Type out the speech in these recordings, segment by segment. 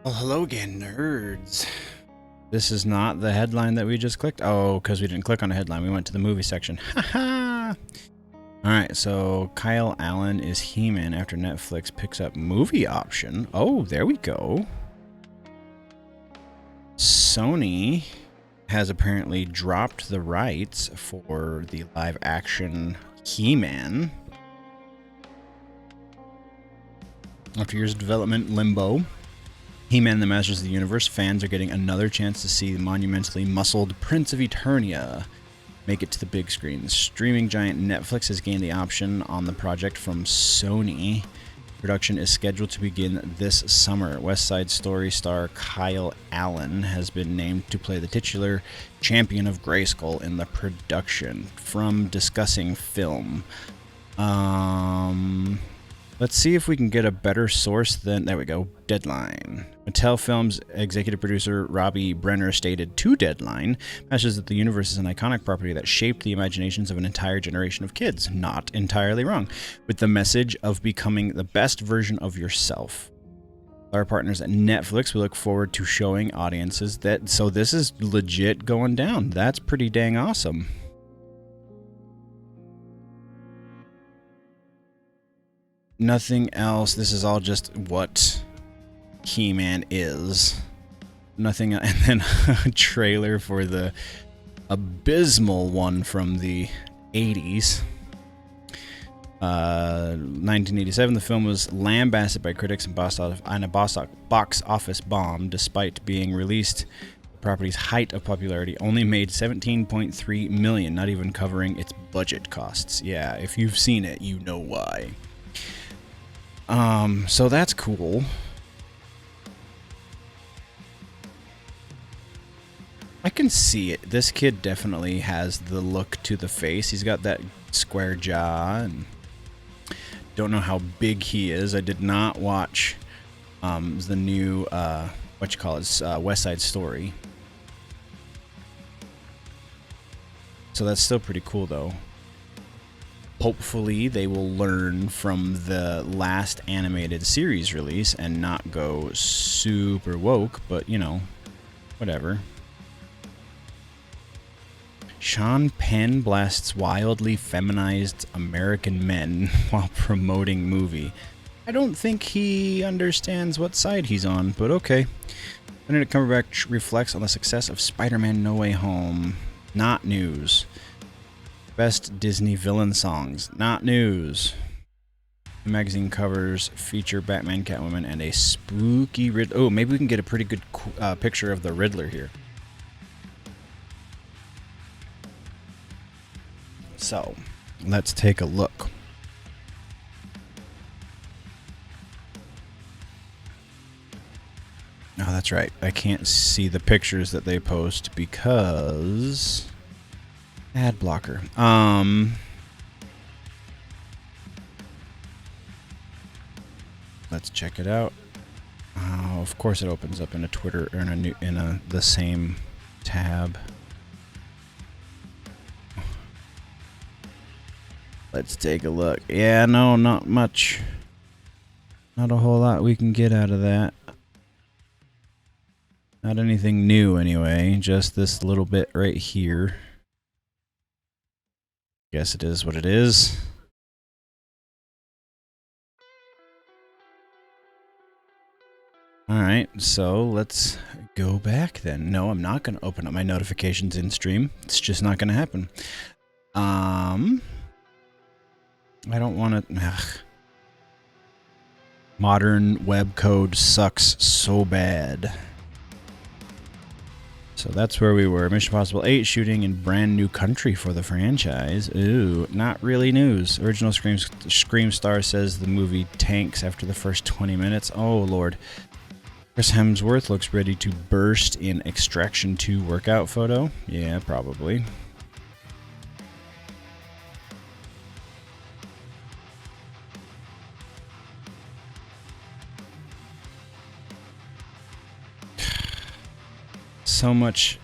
Well, hello again, nerds. This is not the headline that we just clicked. Oh, because we didn't click on a headline. We went to the movie section. Haha! Alright, so Kyle Allen is He-Man after Netflix picks up movie option. Oh, there we go. Sony has apparently dropped the rights for the live-action He-Man. After years of development, Limbo, He-Man the Masters of the Universe fans are getting another chance to see the monumentally muscled Prince of Eternia make it to the big screen. The streaming giant Netflix has gained the option on the project from Sony. Production is scheduled to begin this summer. West Side Story star Kyle Allen has been named to play the titular champion of Grayskull in the production. From discussing film. Let's see if we can get a better source than... There we go. Deadline. Mattel Films executive producer Robbie Brenner stated to Deadline, Masters of the Universe is an iconic property that shaped the imaginations of an entire generation of kids. Not entirely wrong. With the message of becoming the best version of yourself. Our partners at Netflix, we look forward to showing audiences that... So this is legit going down. That's pretty dang awesome. Nothing else. This is all just what He-Man is. Nothing. And then a trailer for the abysmal one from the 80s. 1987. The film was lambasted by critics and a box office bomb. Despite being released, the property's height of popularity only made $17.3 million, not even covering its budget costs. Yeah, if you've seen it, you know why. So that's cool. I can see it. This kid definitely has the look to the face. He's got that square jaw, and don't know how big he is. I did not watch the new West Side Story. So that's still pretty cool though. Hopefully they will learn from the last animated series release and not go super woke, but you know, whatever. Sean Penn blasts wildly feminized American men while promoting movie. I don't think he understands what side he's on, but okay. Benedict Cumberbatch reflects on the success of Spider-Man No Way Home. Not news. Best Disney villain songs. Not news. The magazine covers feature Batman, Catwoman, and a spooky Riddler. Oh, maybe we can get a pretty good picture of the Riddler here. So, let's take a look. Oh, that's right. I can't see the pictures that they post because... ad blocker. Let's check it out. Oh, of course it opens up in a Twitter or in the same tab. Let's take a look. Yeah, no, not much. Not a whole lot we can get out of that. Not anything new anyway, just this little bit right here. Guess it is what it is. Alright, so let's go back then. No, I'm not going to open up my notifications in stream. It's just not going to happen. I don't want to... Modern web code sucks so bad. So that's where we were. Mission Impossible 8 shooting in brand new country for the franchise. Ooh, not really news. Original Scream star says the movie tanks after the first 20 minutes. Oh, Lord. Chris Hemsworth looks ready to burst in Extraction 2 workout photo. Yeah, probably. So much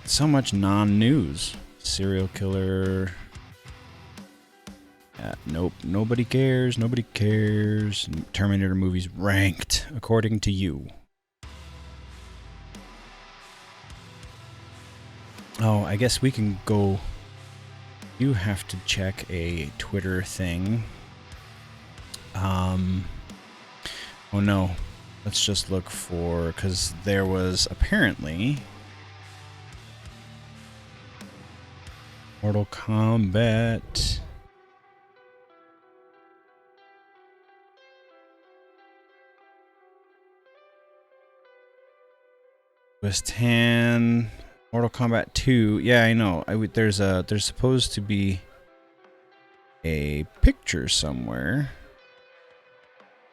non-news. Serial killer. Nope, nobody cares. Nobody cares. Terminator movies ranked according to you. Oh, I guess we can go. You have to check a Twitter thing. Oh no. Let's just look for, because there was apparently Mortal Kombat. West Han, Mortal Kombat 2. Yeah, I know. There's supposed to be a picture somewhere.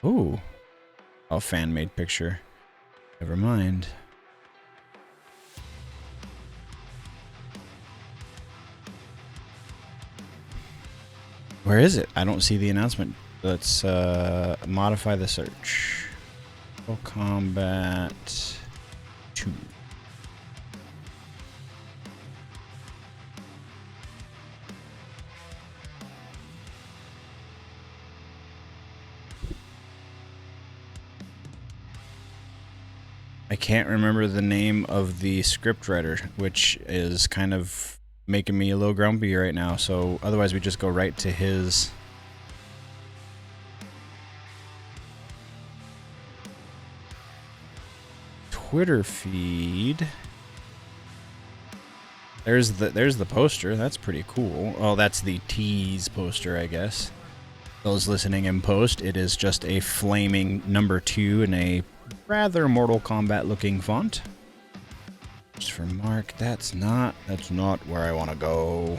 Ooh. Oh, fan-made picture. Never mind. Where is it? I don't see the announcement. Let's modify the search. Mortal Kombat 2. I can't remember the name of the scriptwriter, which is kind of making me a little grumpy right now. So otherwise we just go right to his Twitter feed. There's the poster. That's pretty cool. Oh, that's the tease poster, I guess. Those listening in post, it is just a flaming number 2 in a rather Mortal Kombat looking font. Just for Mark, that's not where I want to go.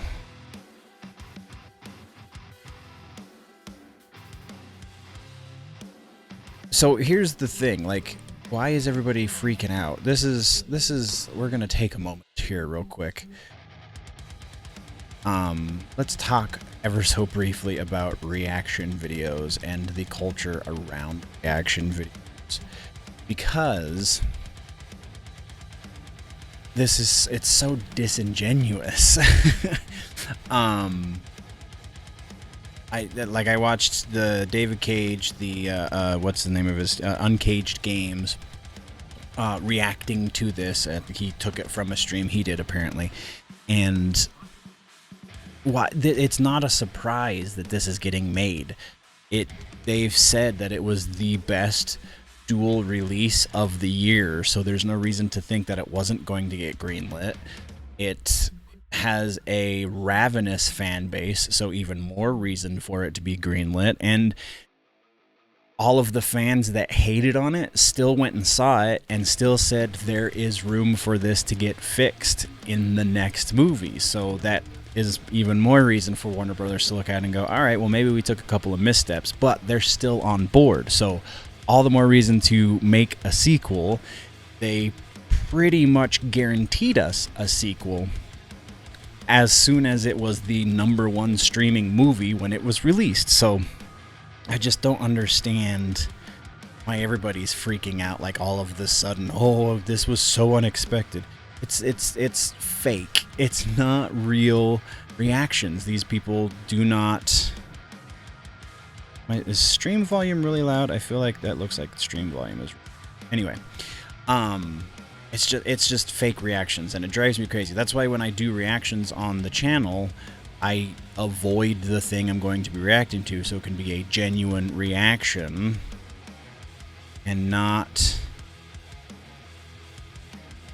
So here's the thing, like, why is everybody freaking out? This is we're gonna take a moment here real quick. Let's talk ever so briefly about reaction videos and the culture around reaction videos, because it's so disingenuous. I watched the David Cage, the what's the name of his Uncaged Games, reacting to this. He took it from a stream he did apparently, and it's not a surprise that this is getting made. They've said that it was the best dual release of the year, so there's no reason to think that it wasn't going to get greenlit. It has a ravenous fan base, so even more reason for it to be greenlit. And all of the fans that hated on it still went and saw it and still said there is room for this to get fixed in the next movie. So that is even more reason for Warner Brothers to look at it and go, all right, well, maybe we took a couple of missteps, but they're still on board. So all the more reason to make a sequel. They pretty much guaranteed us a sequel as soon as it was the #1 streaming movie when it was released. So I just don't understand why everybody's freaking out like all of this sudden. Oh, this was so unexpected. It's fake. It's not real reactions. These people do not. Is stream volume really loud? I feel like that looks like stream volume is. Anyway, it's just fake reactions, and it drives me crazy. That's why when I do reactions on the channel, I avoid the thing I'm going to be reacting to, so it can be a genuine reaction and not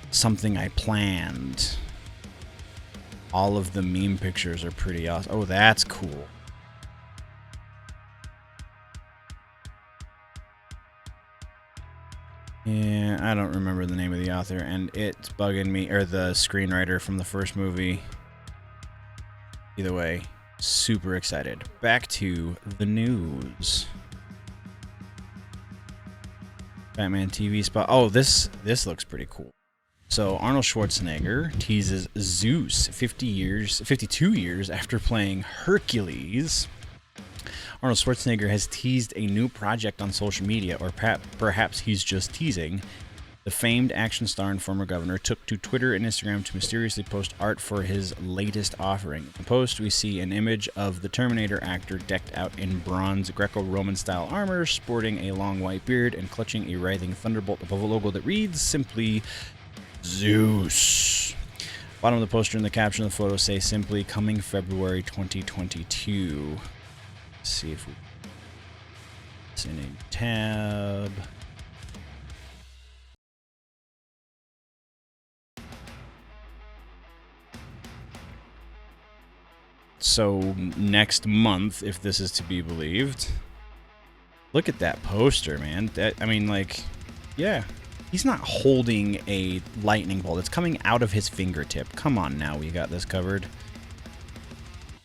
something I planned. All of the meme pictures are pretty awesome. Oh, that's cool. Yeah, I don't remember the name of the author, and it's bugging me, or the screenwriter from the first movie. Either way, super excited. Back to the news. Batman TV spot. Oh, this looks pretty cool. So Arnold Schwarzenegger teases Zeus 52 years after playing Hercules. Arnold Schwarzenegger has teased a new project on social media, or perhaps he's just teasing. The famed action star and former governor took to Twitter and Instagram to mysteriously post art for his latest offering. In the post, we see an image of the Terminator actor decked out in bronze Greco-Roman style armor, sporting a long white beard and clutching a writhing thunderbolt above a logo that reads simply Zeus. Bottom of the poster and the caption of the photo say simply coming February 2022. Let's see if we... It's in a tab. So next month, if this is to be believed. Look at that poster, man. I mean, like, yeah. He's not holding a lightning bolt. It's coming out of his fingertip. Come on now, we got this covered.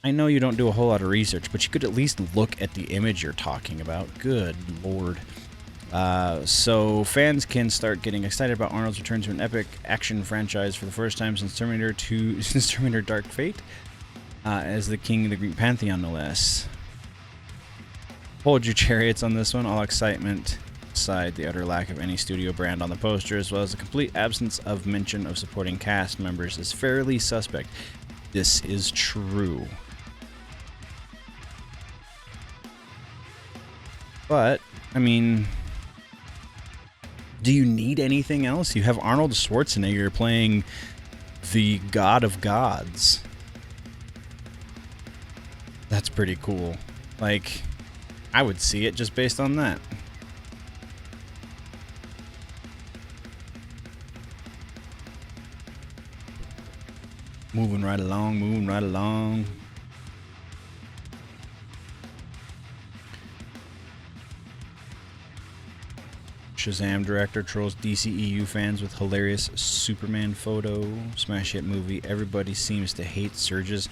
I know you don't do a whole lot of research, but you could at least look at the image you're talking about. Good lord. So fans can start getting excited about Arnold's return to an epic action franchise for the first time since Terminator 2, since Terminator Dark Fate, as the king of the Greek Pantheon, no less. Hold your chariots on this one. All excitement aside, the utter lack of any studio brand on the poster, as well as the complete absence of mention of supporting cast members, is fairly suspect. This is true. But, I mean, do you need anything else? You have Arnold Schwarzenegger playing the God of Gods. That's pretty cool. Like, I would see it just based on that. Moving right along, moving right along. Shazam director trolls DCEU fans with hilarious Superman photo. Smash hit movie. Everybody seems to hate Surges.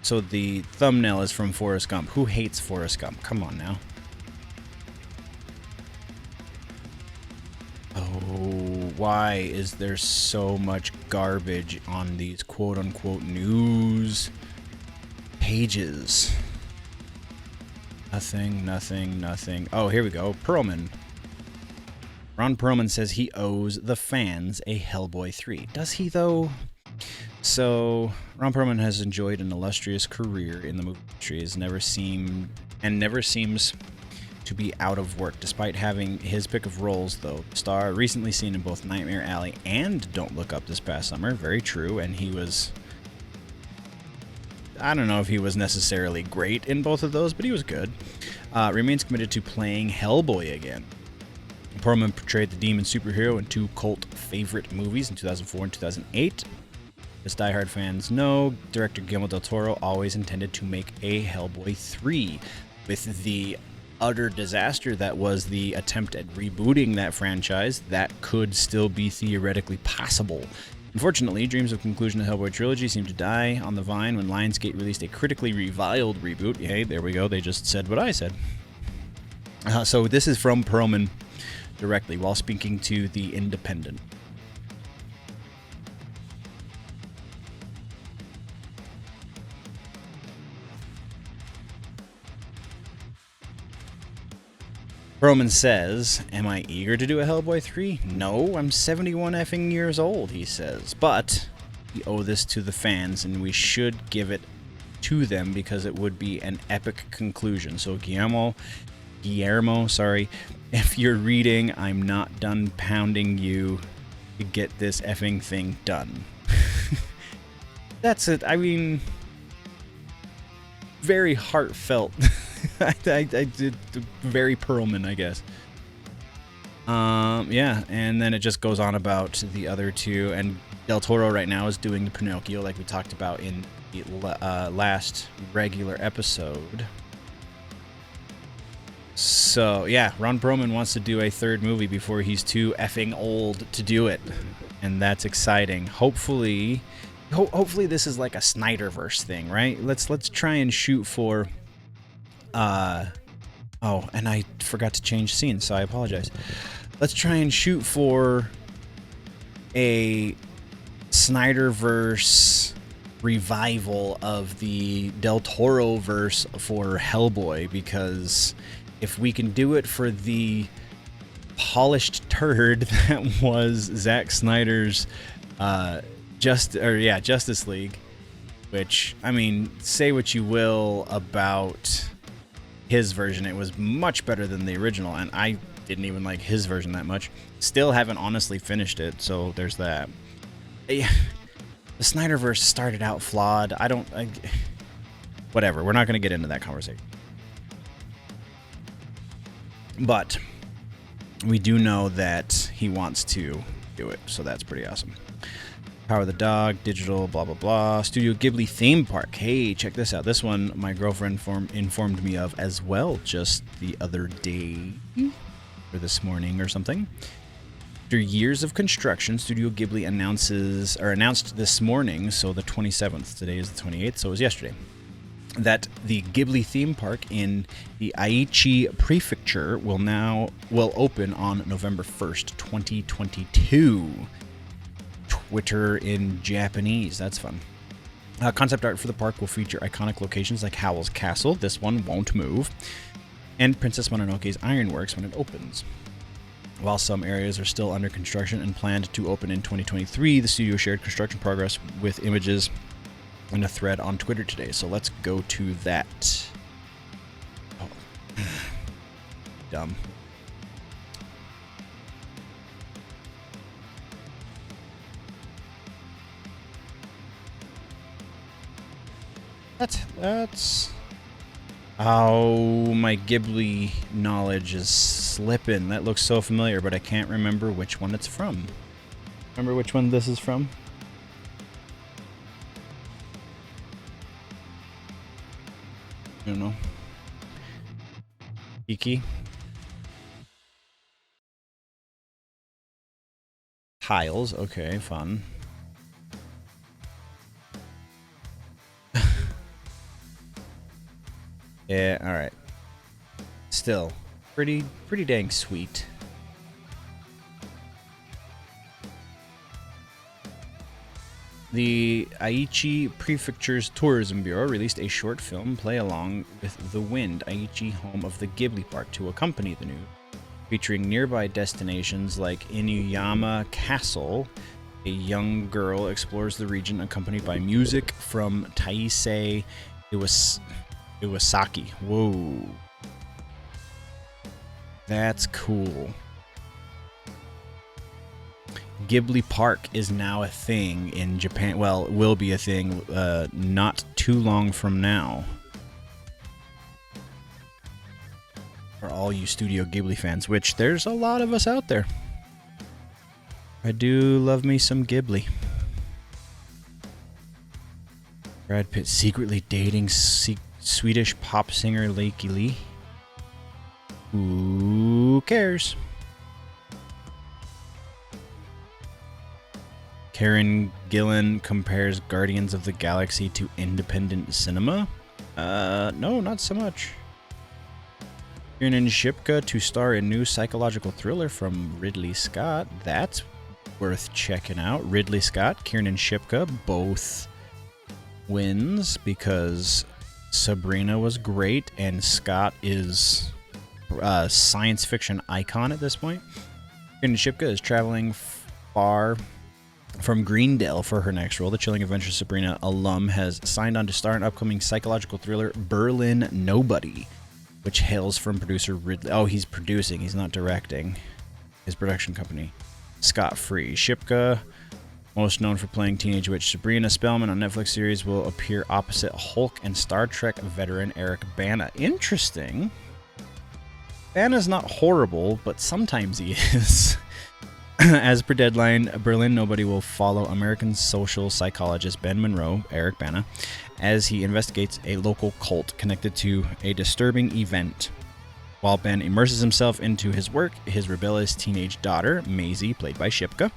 So the thumbnail is from Forrest Gump. Who hates Forrest Gump? Come on now. Oh, why is there so much garbage on these quote-unquote news pages? Nothing, nothing, nothing. Oh, here we go. Perlman. Ron Perlman says he owes the fans a Hellboy 3. Does he, though? So, Ron Perlman has enjoyed an illustrious career in the movie industry. Has never seems to be out of work, despite having his pick of roles, though. The star recently seen in both Nightmare Alley and Don't Look Up this past summer. Very true, and he was... I don't know if he was necessarily great in both of those, but he was good. Remains committed to playing Hellboy again. Perlman portrayed the demon superhero in two cult favorite movies in 2004 and 2008. As diehard fans know, director Guillermo del Toro always intended to make a Hellboy 3. With the utter disaster that was the attempt at rebooting that franchise, that could still be theoretically possible. Unfortunately, dreams of conclusion of the Hellboy trilogy seemed to die on the vine when Lionsgate released a critically reviled reboot. Hey, there we go, they just said what I said. So this is from Perlman directly while speaking to The Independent. Perlman says, "Am I eager to do a Hellboy 3? No, I'm 71 effing years old," he says. "But we owe this to the fans, and we should give it to them because it would be an epic conclusion." So Guillermo, if you're reading, I'm not done pounding you to get this effing thing done. That's it. I mean, very heartfelt. I did very Perlman, I guess. Yeah, and then it just goes on about the other two, and Del Toro right now is doing the Pinocchio, like we talked about in the last regular episode. So yeah, Ron Perlman wants to do a third movie before he's too effing old to do it, and that's exciting. Hopefully this is like a Snyderverse thing, right? Let's try and shoot for. Oh, and I forgot to change scenes, so I apologize. Let's try and shoot for a Snyderverse revival of the Del Toro verse for Hellboy, because if we can do it for the polished turd that was Zack Snyder's Justice League, which, I mean, say what you will about his version, it was much better than the original, and I didn't even like his version that much. Still haven't honestly finished it, so there's that. the Snyderverse started out flawed. Whatever. We're not going to get into that conversation. But we do know that he wants to do it, so that's pretty awesome. Power of the Dog, digital, blah, blah, blah. Studio Ghibli theme park. Hey, check this out. This one my girlfriend informed me of as well just the other day, or this morning or something. After years of construction, Studio Ghibli announced this morning, so the 27th, today is the 28th, so it was yesterday, that the Ghibli theme park in the Aichi Prefecture will open on November 1st, 2022. Twitter in Japanese. That's fun. Concept art for the park will feature iconic locations like Howl's Castle. This one won't move. And Princess Mononoke's Ironworks when it opens. While some areas are still under construction and planned to open in 2023, the studio shared construction progress with images in a thread on Twitter today. So let's go to that. Oh. Dumb. That's oh, my Ghibli knowledge is slipping. That looks so familiar, but I can't remember which one it's from. Remember which one this is from? I don't know. Iki? Tiles, okay, fun. Yeah, alright. Still, pretty dang sweet. The Aichi Prefecture's Tourism Bureau released a short film play along with The Wind, Aichi, home of the Ghibli Park, to accompany the news, featuring nearby destinations like Inuyama Castle. A young girl explores the region accompanied by music from Taisei Iwasaki. Whoa. That's cool. Ghibli Park is now a thing in Japan. Well, it will be a thing not too long from now. For all you Studio Ghibli fans, which there's a lot of us out there. I do love me some Ghibli. Brad Pitt secretly dating Swedish pop singer Lakey Lee. Who cares? Karen Gillan compares Guardians of the Galaxy to independent cinema. No, not so much. Kiernan Shipka to star in new psychological thriller from Ridley Scott. That's worth checking out. Ridley Scott, Kiernan Shipka, both wins because Sabrina was great and Scott is a science fiction icon at this point. Kiernan Shipka is traveling far from Greendale for her next role. The Chilling Adventures Sabrina alum has signed on to star in upcoming psychological thriller Berlin Nobody, which hails from producer Ridley. Oh, he's producing. He's not directing. His production company, Scott Free. Shipka, most known for playing teenage witch Sabrina Spellman on Netflix series, will appear opposite Hulk and Star Trek veteran Eric Bana. Interesting. Bana's not horrible, but sometimes he is. As per Deadline, Berlin Nobody will follow American social psychologist Ben Monroe, Eric Bana, as he investigates a local cult connected to a disturbing event. While Ben immerses himself into his work, his rebellious teenage daughter, Maisie, played by Shipka,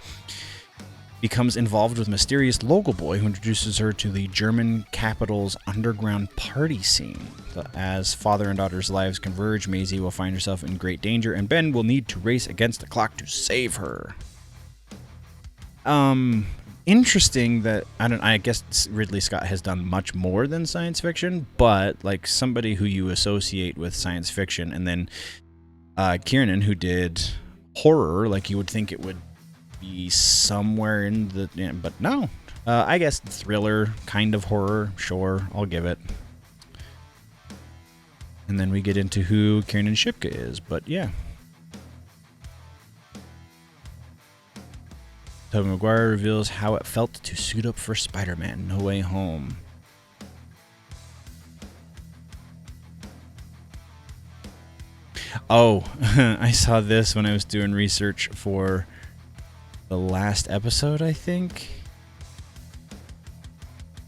becomes involved with mysterious local boy who introduces her to the German capital's underground party scene. As father and daughter's lives converge, Maisie will find herself in great danger, and Ben will need to race against the clock to save her. Interesting that, I guess Ridley Scott has done much more than science fiction, but like somebody who you associate with science fiction, and then Kiernan, who did horror, like you would think it would be somewhere in the, but no. I guess thriller, kind of horror, sure, I'll give it. And then we get into who Kiernan Shipka is, but yeah. Tobey Maguire reveals how it felt to suit up for Spider-Man No Way Home. Oh, I saw this when I was doing research for the last episode, I think.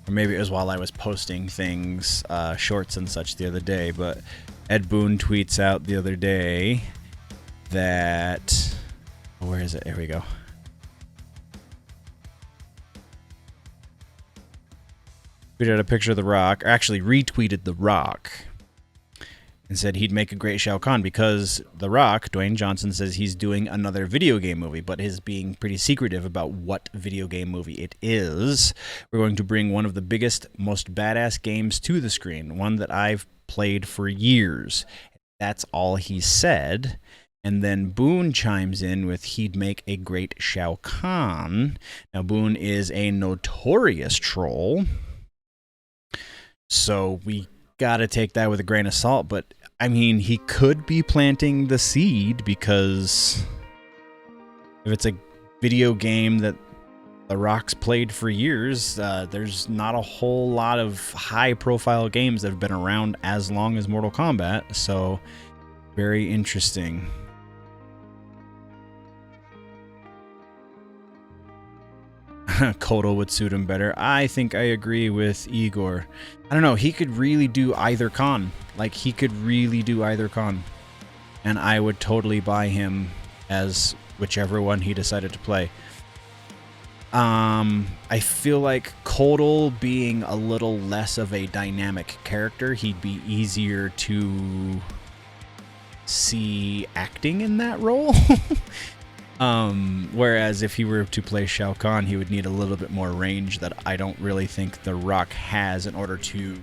Or maybe it was while I was posting things, shorts and such the other day. But Ed Boon tweets out the other day that... Where is it? Here we go. Tweeted out a picture of The Rock, or actually retweeted The Rock, and said he'd make a great Shao Kahn because The Rock, Dwayne Johnson, says he's doing another video game movie, but is being pretty secretive about what video game movie it is. We're going to bring one of the biggest, most badass games to the screen, one that I've played for years. That's all he said. And then Boone chimes in with he'd make a great Shao Kahn. Now, Boone is a notorious troll, so we gotta take that with a grain of salt, but I mean, he could be planting the seed, because if it's a video game that The Rock's played for years, there's not a whole lot of high-profile games that have been around as long as Mortal Kombat, so very interesting. Kotal would suit him better. I think I agree with Igor. I don't know, he could really do either Khan. Like, he could really do either Khan. And I would totally buy him as whichever one he decided to play. I feel like Kotal being a little less of a dynamic character, he'd be easier to see acting in that role. Whereas if he were to play Shao Kahn, he would need a little bit more range that I don't really think The Rock has in order to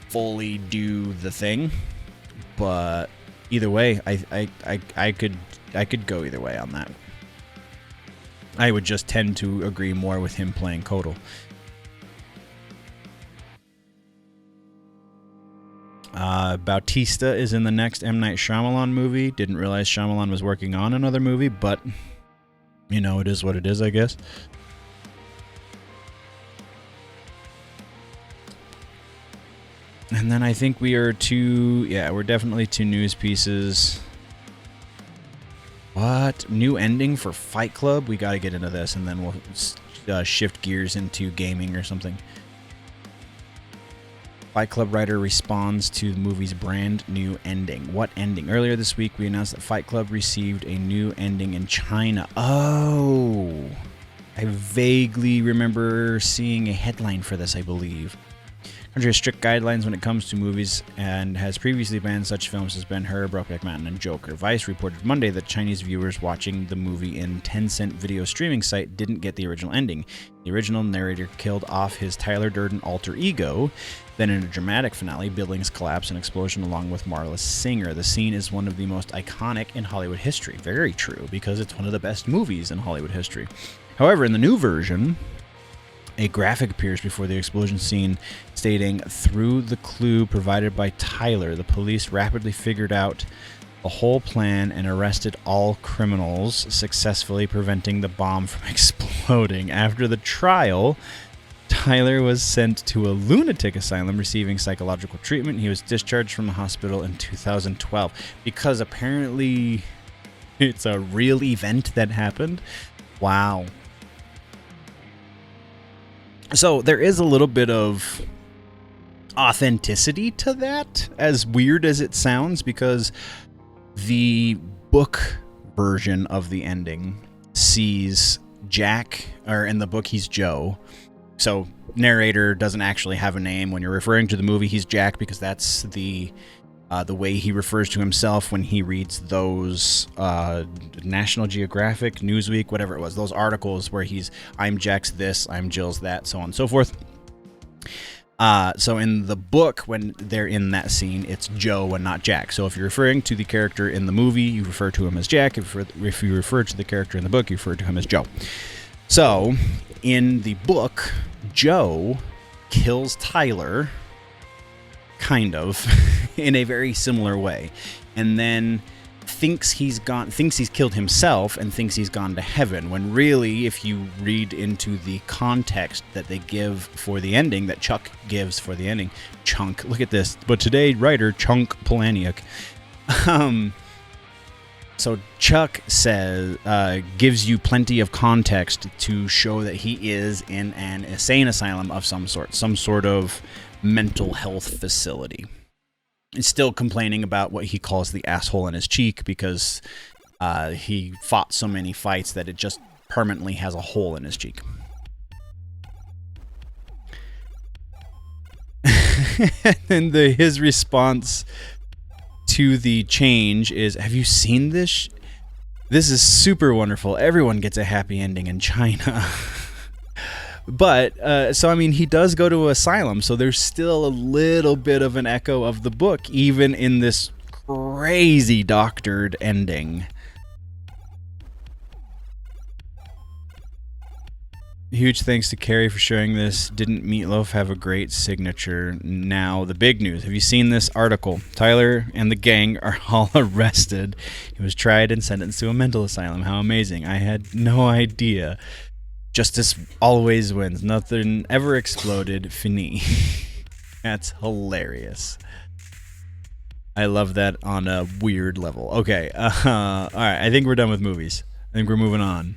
fully do the thing. But either way, I could go either way on that. I would just tend to agree more with him playing Kotal. Bautista is in the next M. Night Shyamalan movie. Didn't realize Shyamalan was working on another movie, but, you know, it is what it is, I guess. And then I think we are we're definitely two news pieces. What? New ending for Fight Club? We gotta get into this, and then we'll shift gears into gaming or something. Fight Club writer responds to the movie's brand new ending. What ending? Earlier this week, we announced that Fight Club received a new ending in China. Oh, I vaguely remember seeing a headline for this, I believe. Country has strict guidelines when it comes to movies and has previously banned such films as Ben-Hur, Brokeback Mountain, and Joker. Vice reported Monday that Chinese viewers watching the movie in Tencent video streaming site didn't get the original ending. The original narrator killed off his Tyler Durden alter ego. Then in a dramatic finale, buildings collapse and explosion along with Marla Singer. The scene is one of the most iconic in Hollywood history. Very true, because it's one of the best movies in Hollywood history. However, in the new version, a graphic appears before the explosion scene stating, "Through the clue provided by Tyler, the police rapidly figured out the whole plan and arrested all criminals, successfully preventing the bomb from exploding. After the trial, Tyler was sent to a lunatic asylum receiving psychological treatment. He was discharged from the hospital in 2012 because apparently it's a real event that happened." Wow. So there is a little bit of authenticity to that, as weird as it sounds, because the book version of the ending sees Jack, or in the book he's Joe. So narrator doesn't actually have a name. When you're referring to the movie, he's Jack because that's the way he refers to himself when he reads those National Geographic, Newsweek, whatever it was, those articles where I'm Jack's this, I'm Jill's that, so on and so forth. So in the book, when they're in that scene, it's Joe and not Jack. So if you're referring to the character in the movie, you refer to him as Jack. If you refer to the character in the book, you refer to him as Joe. So in the book, Joe kills Tyler, kind of, in a very similar way. And then thinks he's killed himself and thinks he's gone to heaven, when really, if you read into the context that they give for the ending, that Chuck gives for the ending, Chunk, look at this, but today writer Chunk Palahniuk, so Chuck says, gives you plenty of context to show that he is in an insane asylum of some sort of mental health facility. He's still complaining about what he calls the asshole in his cheek because he fought so many fights that it just permanently has a hole in his cheek. And his response to the change is, have you seen this? This is super wonderful. Everyone gets a happy ending in China. But, so, I mean, he does go to asylum, so there's still a little bit of an echo of the book, even in this crazy doctored ending. Huge thanks to Carrie for sharing this. Didn't Meatloaf have a great signature? Now, the big news. Have you seen this article? Tyler and the gang are all arrested. He was tried and sentenced to a mental asylum. How amazing. I had no idea. Justice always wins. Nothing ever exploded. Fini. That's hilarious. I love that on a weird level. Okay. All right. I think we're done with movies. I think we're moving on.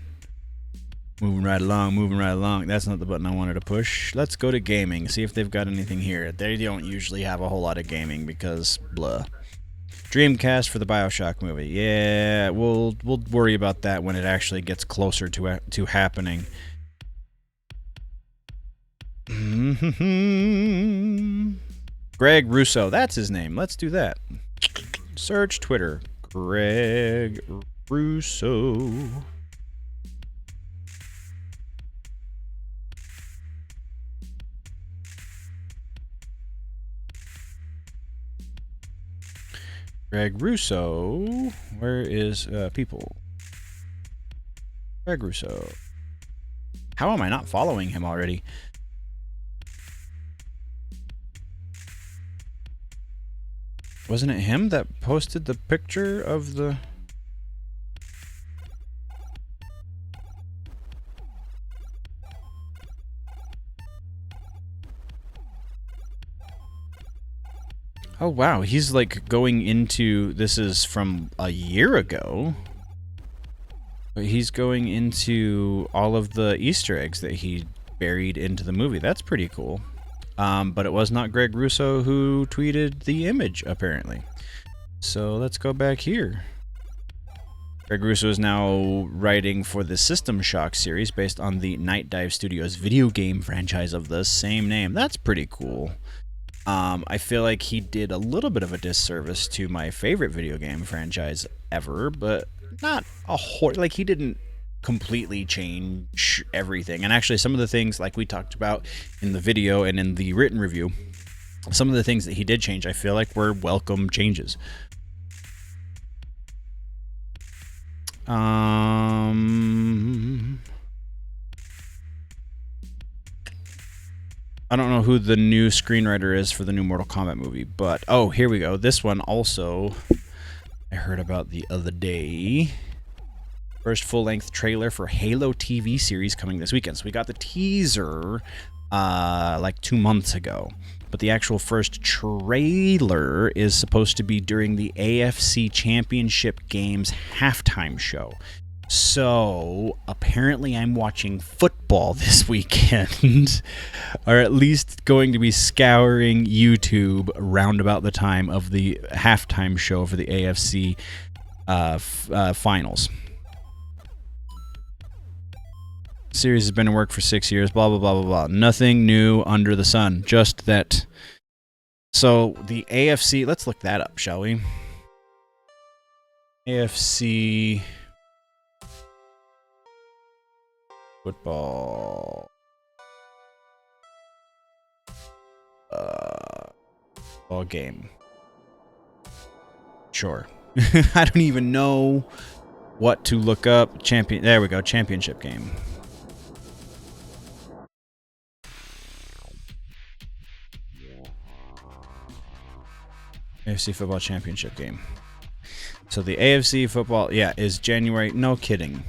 Moving right along. That's not the button I wanted to push. Let's go to gaming. See if they've got anything here. They don't usually have a whole lot of gaming because blah. Dreamcast for the BioShock movie. Yeah, we'll worry about that when it actually gets closer to happening. Greg Russo. That's his name. Let's do that. Search Twitter. Greg Russo. Greg Russo. Where is people? Greg Russo. How am I not following him already? Wasn't it him that posted the picture of the... Oh, wow. He's like going into... This is from a year ago. But he's going into all of the Easter eggs that he buried into the movie. That's pretty cool. But it was not Greg Russo who tweeted the image, apparently. So let's go back here. Greg Russo is now writing for the System Shock series based on the Night Dive Studios video game franchise of the same name. That's pretty cool. I feel like he did a little bit of a disservice to my favorite video game franchise ever, but not a whole... Like, he didn't completely change everything. And actually, some of the things, like we talked about in the video and in the written review, some of the things that he did change, I feel like were welcome changes. I don't know who the new screenwriter is for the new Mortal Kombat movie, but... Oh, here we go. This one also I heard about the other day. First full-length trailer for Halo TV series coming this weekend. So we got the teaser like 2 months ago. But the actual first trailer is supposed to be during the AFC Championship Games halftime show. So, apparently I'm watching football this weekend, or at least going to be scouring YouTube around about the time of the halftime show for the AFC finals. Series has been in work for 6 years, blah, blah, blah, blah, blah. Nothing new under the sun, just that. So, the AFC, let's look that up, shall we? AFC... football ball game. Sure. I don't even know what to look up. There we go. Championship game. AFC football championship game. So the AFC football, is January. No kidding.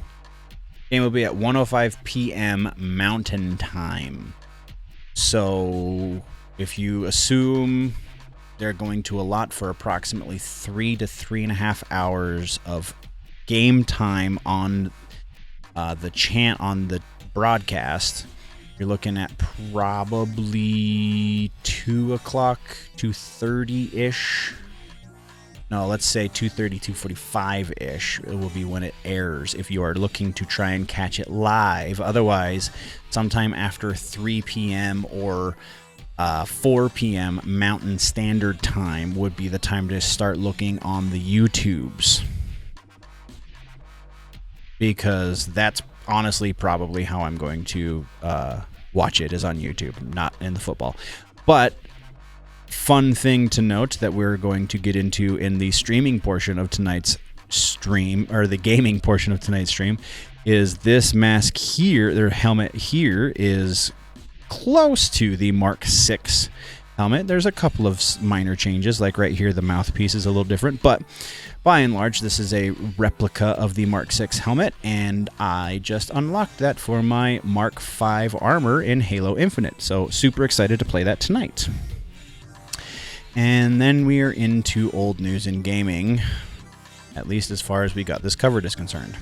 Game will be at 1:05 p.m. Mountain Time. So if you assume they're going to allot for approximately 3 to 3.5 hours of game time on the broadcast, you're looking at probably 2 o'clock, 2:30-ish. No, let's say 2:30, 2:45-ish. It will be when it airs if you are looking to try and catch it live. Otherwise, sometime after 3 p.m. or 4 p.m. Mountain Standard Time would be the time to start looking on the YouTubes. Because that's honestly probably how I'm going to watch it, is on YouTube, not in the football. But fun thing to note that we're going to get into in the streaming portion of tonight's stream, or the gaming portion of tonight's stream, is this mask here, their helmet here, is close to the Mark 6 helmet. There's a couple of minor changes, like right here the mouthpiece is a little different, but by and large this is a replica of the Mark 6 helmet, and I just unlocked that for my Mark 5 armor in Halo Infinite, so super excited to play that tonight. And then we are into old news in gaming, at least as far as we got this covered is concerned.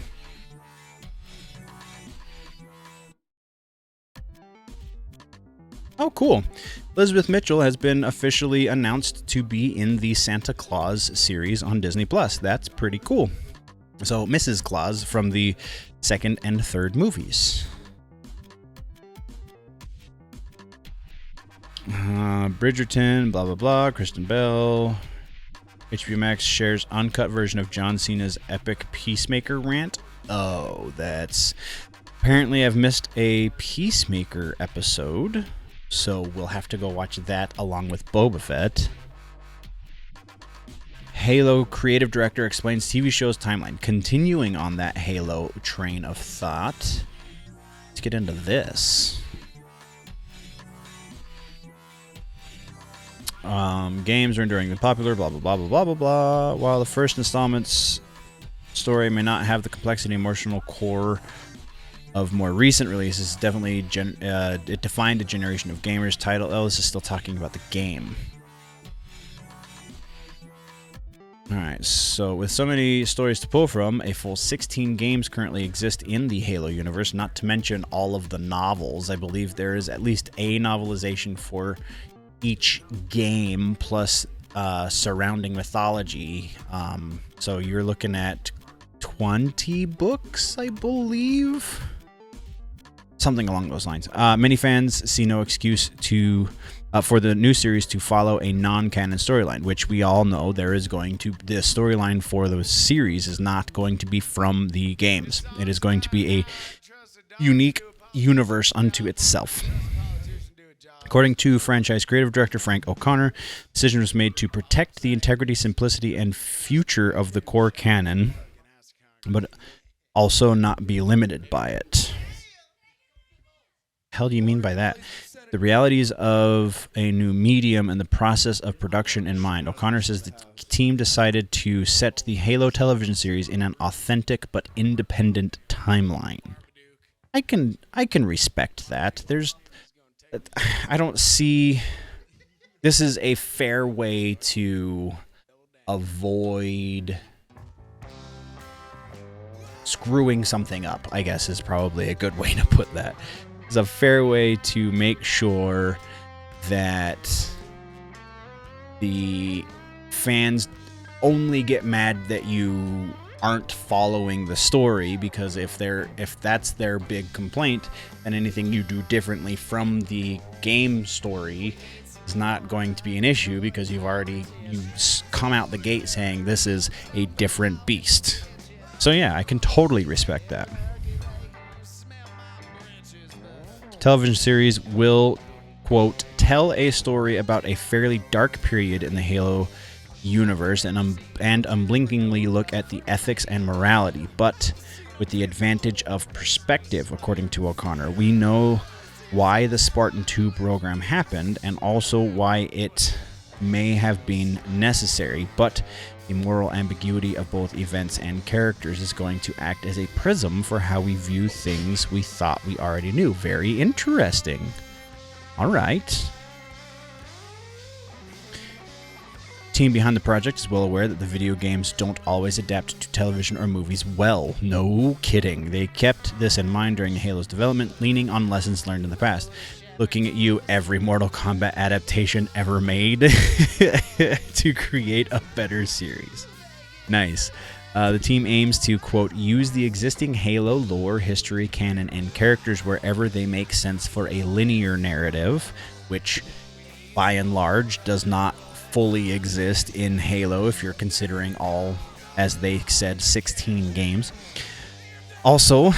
Oh, cool. Elizabeth Mitchell has been officially announced to be in the Santa Claus series on Disney+. That's pretty cool. So, Mrs. Claus from the second and third movies. Bridgerton, blah, blah, blah, Kristen Bell. HBO Max shares uncut version of John Cena's epic Peacemaker rant. Oh, that's... Apparently I've missed a Peacemaker episode, so we'll have to go watch that along with Boba Fett. Halo creative director explains TV show's timeline. Continuing on that Halo train of thought, let's get into this. Games are enduring and popular, blah, blah, blah, blah, blah, blah, blah. While the first installment's story may not have the complexity and emotional core of more recent releases, definitely it defined a generation of gamers. Title Ellis is still talking about the game. Alright, so with so many stories to pull from, a full 16 games currently exist in the Halo universe, not to mention all of the novels. I believe there is at least a novelization for each game, plus surrounding mythology. So you're looking at 20 books, I believe. Something along those lines. Many fans see no excuse for the new series to follow a non-canon storyline, which we all know there is going to... The storyline for the series is not going to be from the games. It is going to be a unique universe unto itself. According to franchise creative director Frank O'Connor, the decision was made to protect the integrity, simplicity, and future of the core canon, but also not be limited by it. Hell do you mean by that? The realities of a new medium and the process of production in mind. O'Connor says the team decided to set the Halo television series in an authentic but independent timeline. I can respect that. I don't see... This is a fair way to avoid screwing something up, I guess is probably a good way to put that. It's a fair way to make sure that the fans only get mad that you aren't following the story, because if that's their big complaint, then anything you do differently from the game story is not going to be an issue, because you've come out the gate saying this is a different beast. So yeah, I can totally respect that. Television series will, quote, tell a story about a fairly dark period in the Halo universe and unblinkingly look at the ethics and morality, but with the advantage of perspective, according to O'Connor. We know why the Spartan 2 program happened, and also why it may have been necessary, but the moral ambiguity of both events and characters is going to act as a prism for how we view things we thought we already knew. Very interesting. All right. Team behind the project is well aware that the video games don't always adapt to television or movies well. No kidding. They kept this in mind during Halo's development, leaning on lessons learned in the past. Looking at you, every Mortal Kombat adaptation ever made to create a better series. Nice. The team aims to, quote, use the existing Halo lore, history, canon, and characters wherever they make sense for a linear narrative, which, by and large, does not fully exist in Halo if you're considering all, as they said, 16 games. Also,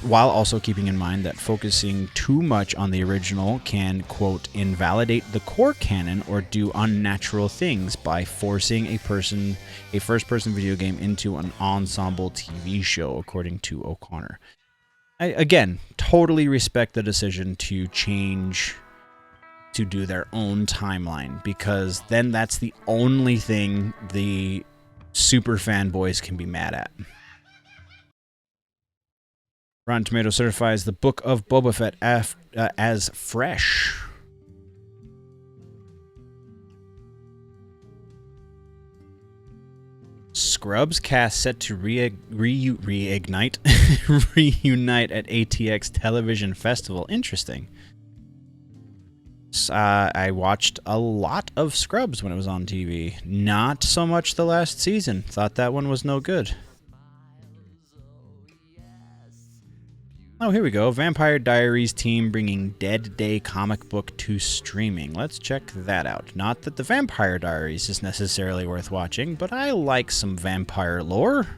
while also keeping in mind that focusing too much on the original can, quote, invalidate the core canon or do unnatural things by forcing a first-person video game into an ensemble TV show, according to O'Connor. I, again, totally respect the decision to change to do their own timeline, because then that's the only thing the super fanboys can be mad at. Rotten Tomatoes certifies the Book of Boba Fett as fresh. Scrubs cast set to reunite at ATX Television Festival. Interesting. I watched a lot of Scrubs when it was on TV. Not so much the last season. Thought that one was no good. Oh, here we go. Vampire Diaries team bringing Dead Day comic book to streaming. Let's check that out. Not that the Vampire Diaries is necessarily worth watching, but I like some vampire lore.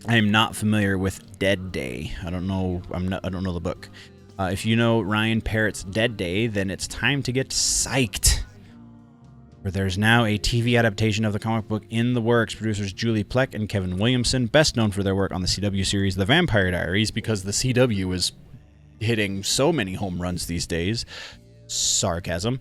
I am not familiar with Dead Day. I don't know. I don't know the book. If you know Ryan Parrott's Dead Day, then it's time to get psyched. For there's now a TV adaptation of the comic book in the works. Producers Julie Plec and Kevin Williamson, best known for their work on the CW series The Vampire Diaries, because the CW is hitting so many home runs these days. Sarcasm.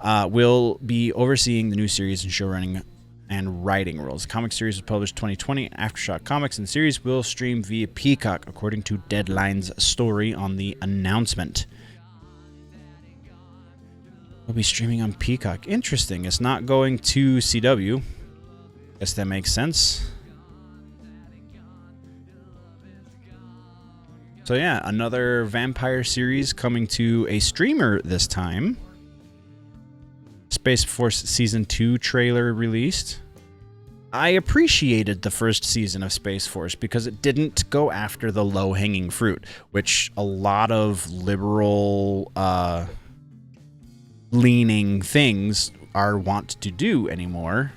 Will be overseeing the new series and showrunning and writing roles. The comic series was published 2020. Aftershock Comics and the series will stream via Peacock, according to Deadline's story on the announcement. Will be streaming on Peacock. Interesting. It's not going to CW. Guess that makes sense. So yeah, another vampire series coming to a streamer this time. Space Force Season 2 trailer released. I appreciated the first season of Space Force because it didn't go after the low-hanging fruit, which a lot of liberal leaning things want to do anymore.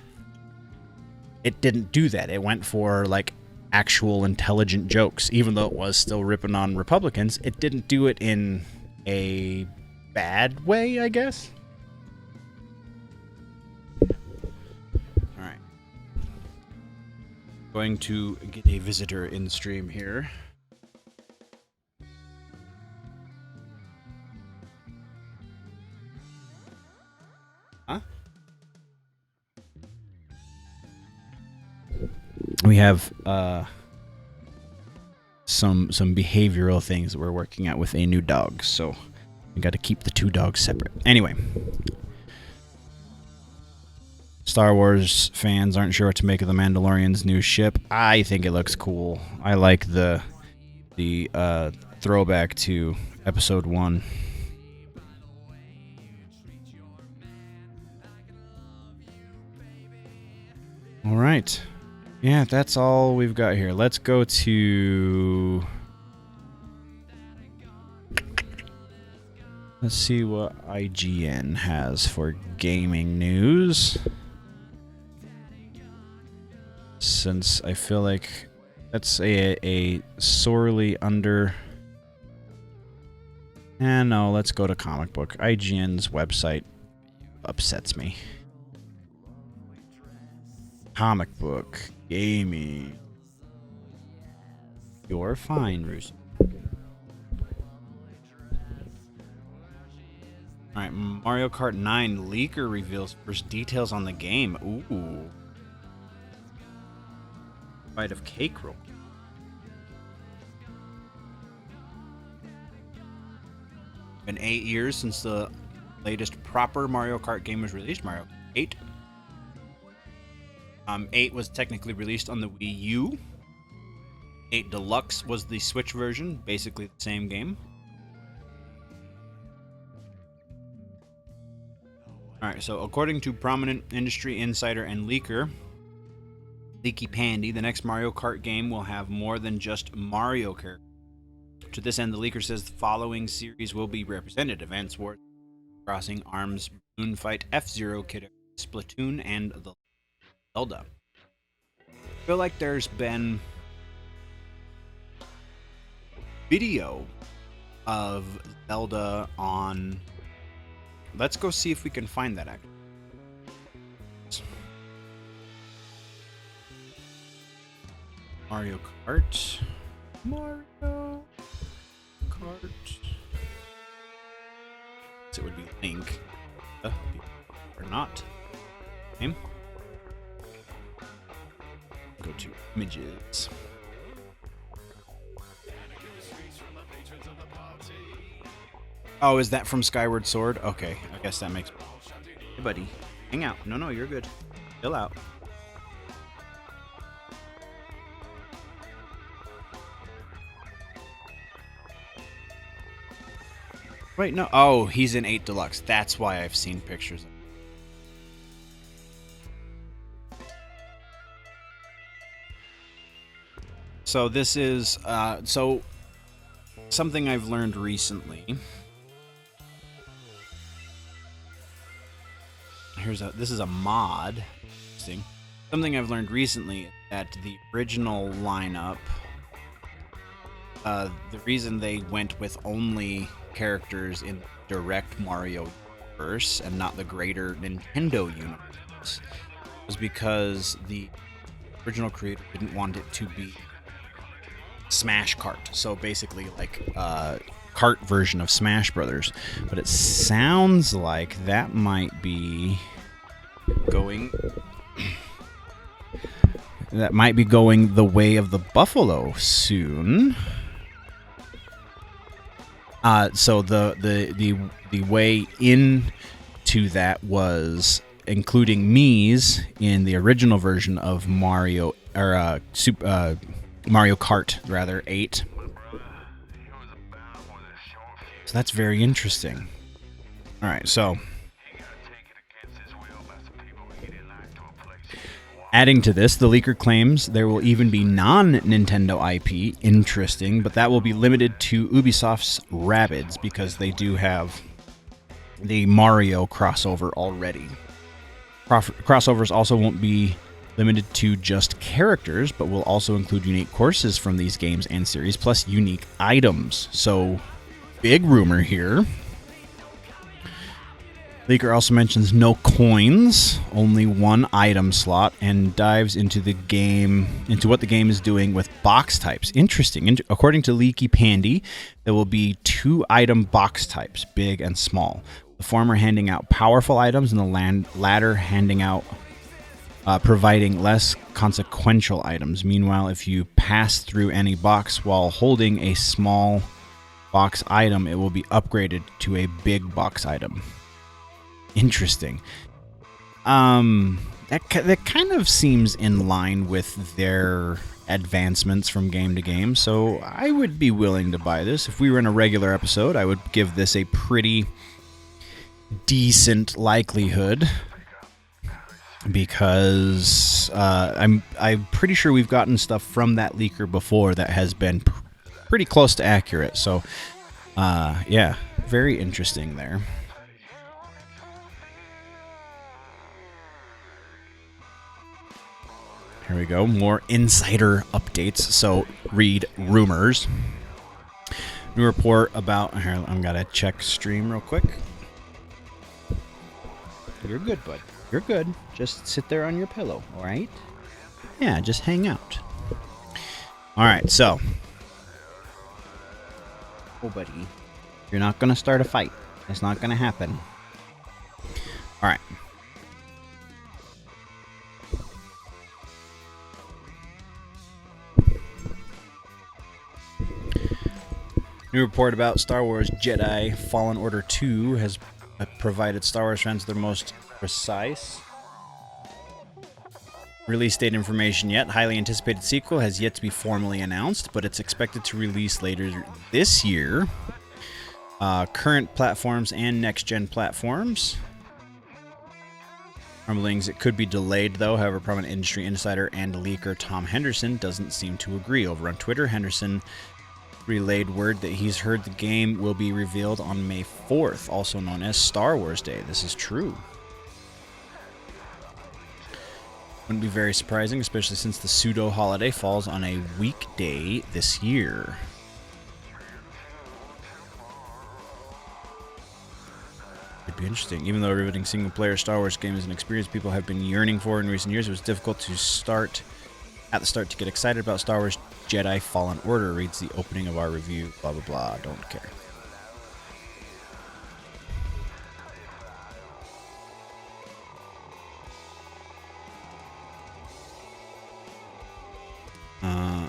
It didn't do that. It went for like actual intelligent jokes, even though it was still ripping on Republicans. It didn't do it in a bad way, I guess. Going to get a visitor in the stream here. Huh? We have some behavioral things that we're working out with a new dog, so we got to keep the two dogs separate. Anyway. Star Wars fans aren't sure what to make of the Mandalorian's new ship. I think it looks cool. I like the throwback to Episode 1. All right. Yeah, that's all we've got here. Let's go to... Let's see what IGN has for gaming news. Since I feel like that's a sorely under... no, let's go to comic book. IGN's website upsets me. Comic book. Gaming. You're fine, Russo. All right, Mario Kart 9 leaker reveals first details on the game. Ooh. Bite of cake roll. Been 8 years since the latest proper Mario Kart game was released, Mario Kart 8. 8 was technically released on the Wii U. 8 Deluxe was the Switch version, basically the same game. Alright, so according to prominent industry insider and leaker, Leaky Pandy, the next Mario Kart game will have more than just Mario characters. To this end, the leaker says the following series will be represented: Advance Wars, Crossing, ARMS, Balloon Fight, F-Zero, Kid, Splatoon, and the Zelda. I feel like there's been video of Zelda on... Let's go see if we can find that actually. Mario Kart. Mario Kart. So it would be Link. Or not. Name. Go to images. Oh, is that from Skyward Sword? Okay, I guess that makes... Hey, buddy. Hang out. No, you're good. Chill out. Wait, no. Oh, he's in 8 Deluxe. That's why I've seen pictures of him. So this is... so something I've learned recently... This is a mod. Interesting. Something I've learned recently is that the original lineup, the reason they went with only characters in the direct Mario universe and not the greater Nintendo universe was because the original creator didn't want it to be Smash Kart. So basically like kart version of Smash Brothers. But it sounds like that might be going the way of the buffalo soon. So the way into that was including Mii's in the original version of Mario Mario Kart rather 8. So that's very interesting. All right, so adding to this, the leaker claims there will even be non-Nintendo IP. Interesting, but that will be limited to Ubisoft's Rabbids because they do have the Mario crossover already. Crossovers also won't be limited to just characters, but will also include unique courses from these games and series, plus unique items. So, big rumor here. Leaker also mentions no coins, only one item slot, and dives into what the game is doing with box types. Interesting. According to Leaky Pandy, there will be 2 item box types, big and small. The former handing out powerful items, and the latter handing out providing less consequential items. Meanwhile, if you pass through any box while holding a small box item, it will be upgraded to a big box item. Interesting. That kind of seems in line with their advancements from game to game, so I would be willing to buy this. If we were in a regular episode, I would give this a pretty decent likelihood, because I'm pretty sure we've gotten stuff from that leaker before that has been pretty close to accurate. So, yeah, very interesting there. Here we go. More insider updates. So, read rumors. New report about... Here, I'm going to check stream real quick. You're good, bud. You're good. Just sit there on your pillow, all right? Yeah, just hang out. All right, so... Oh, buddy. You're not going to start a fight. It's not going to happen. All right. New report about Star Wars Jedi Fallen Order 2 has provided Star Wars fans their most precise release date information yet. Highly anticipated sequel has yet to be formally announced, but it's expected to release later this year. Current platforms and next-gen platforms. Rumblings, it could be delayed, though. However, prominent industry insider and leaker Tom Henderson doesn't seem to agree. Over on Twitter, Henderson relayed word that he's heard the game will be revealed on May 4th, also known as Star Wars Day. This is true. Wouldn't be very surprising, especially since the pseudo-holiday falls on a weekday this year. It'd be interesting. Even though a riveting single-player Star Wars game is an experience people have been yearning for in recent years, it was difficult to at the start to get excited about Star Wars Jedi Fallen Order, reads the opening of our review, blah, blah, blah, don't care.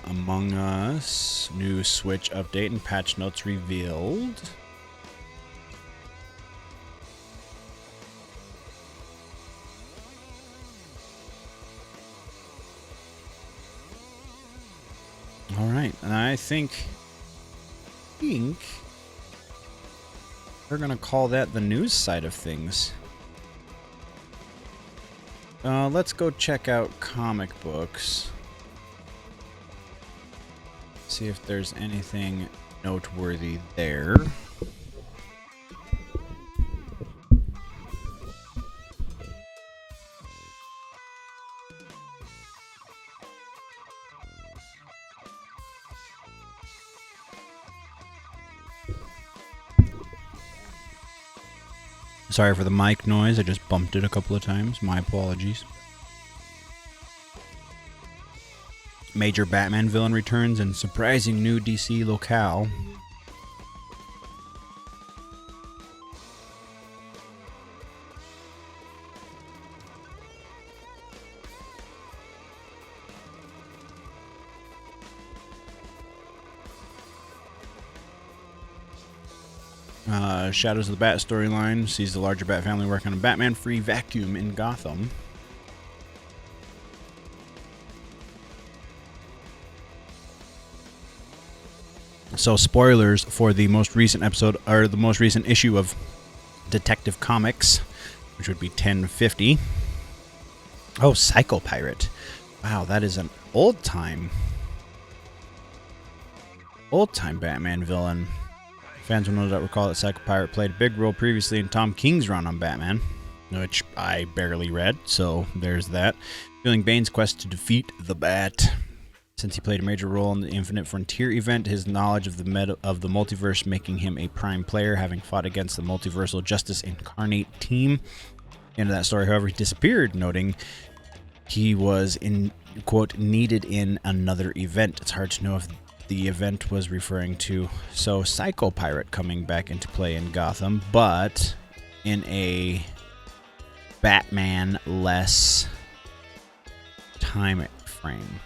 Among Us, new Switch update and patch notes revealed. All right, and I think we're gonna call that the news side of things. Let's go check out comic books. See if there's anything noteworthy there. Sorry for the mic noise, I just bumped it a couple of times. My apologies. Major Batman villain returns in surprising new DC locale. Shadows of the Bat storyline sees the larger Bat family working on a Batman-free vacuum in Gotham. So, spoilers for the most recent episode, or the most recent issue of Detective Comics, which would be 1050. Oh, Psycho Pirate. Wow, that is an old-time Batman villain. Fans will no doubt recall that Psycho Pirate played a big role previously in Tom King's run on Batman, which I barely read, so there's that. Feeling Bane's quest to defeat the Bat. Since he played a major role in the Infinite Frontier event, his knowledge of the multiverse making him a prime player, having fought against the Multiversal Justice Incarnate team. End of that story, however, he disappeared, noting he was, in quote, needed in another event. It's hard to know if the event was referring to Psycho Pirate coming back into play in Gotham, but in a Batman-less time frame.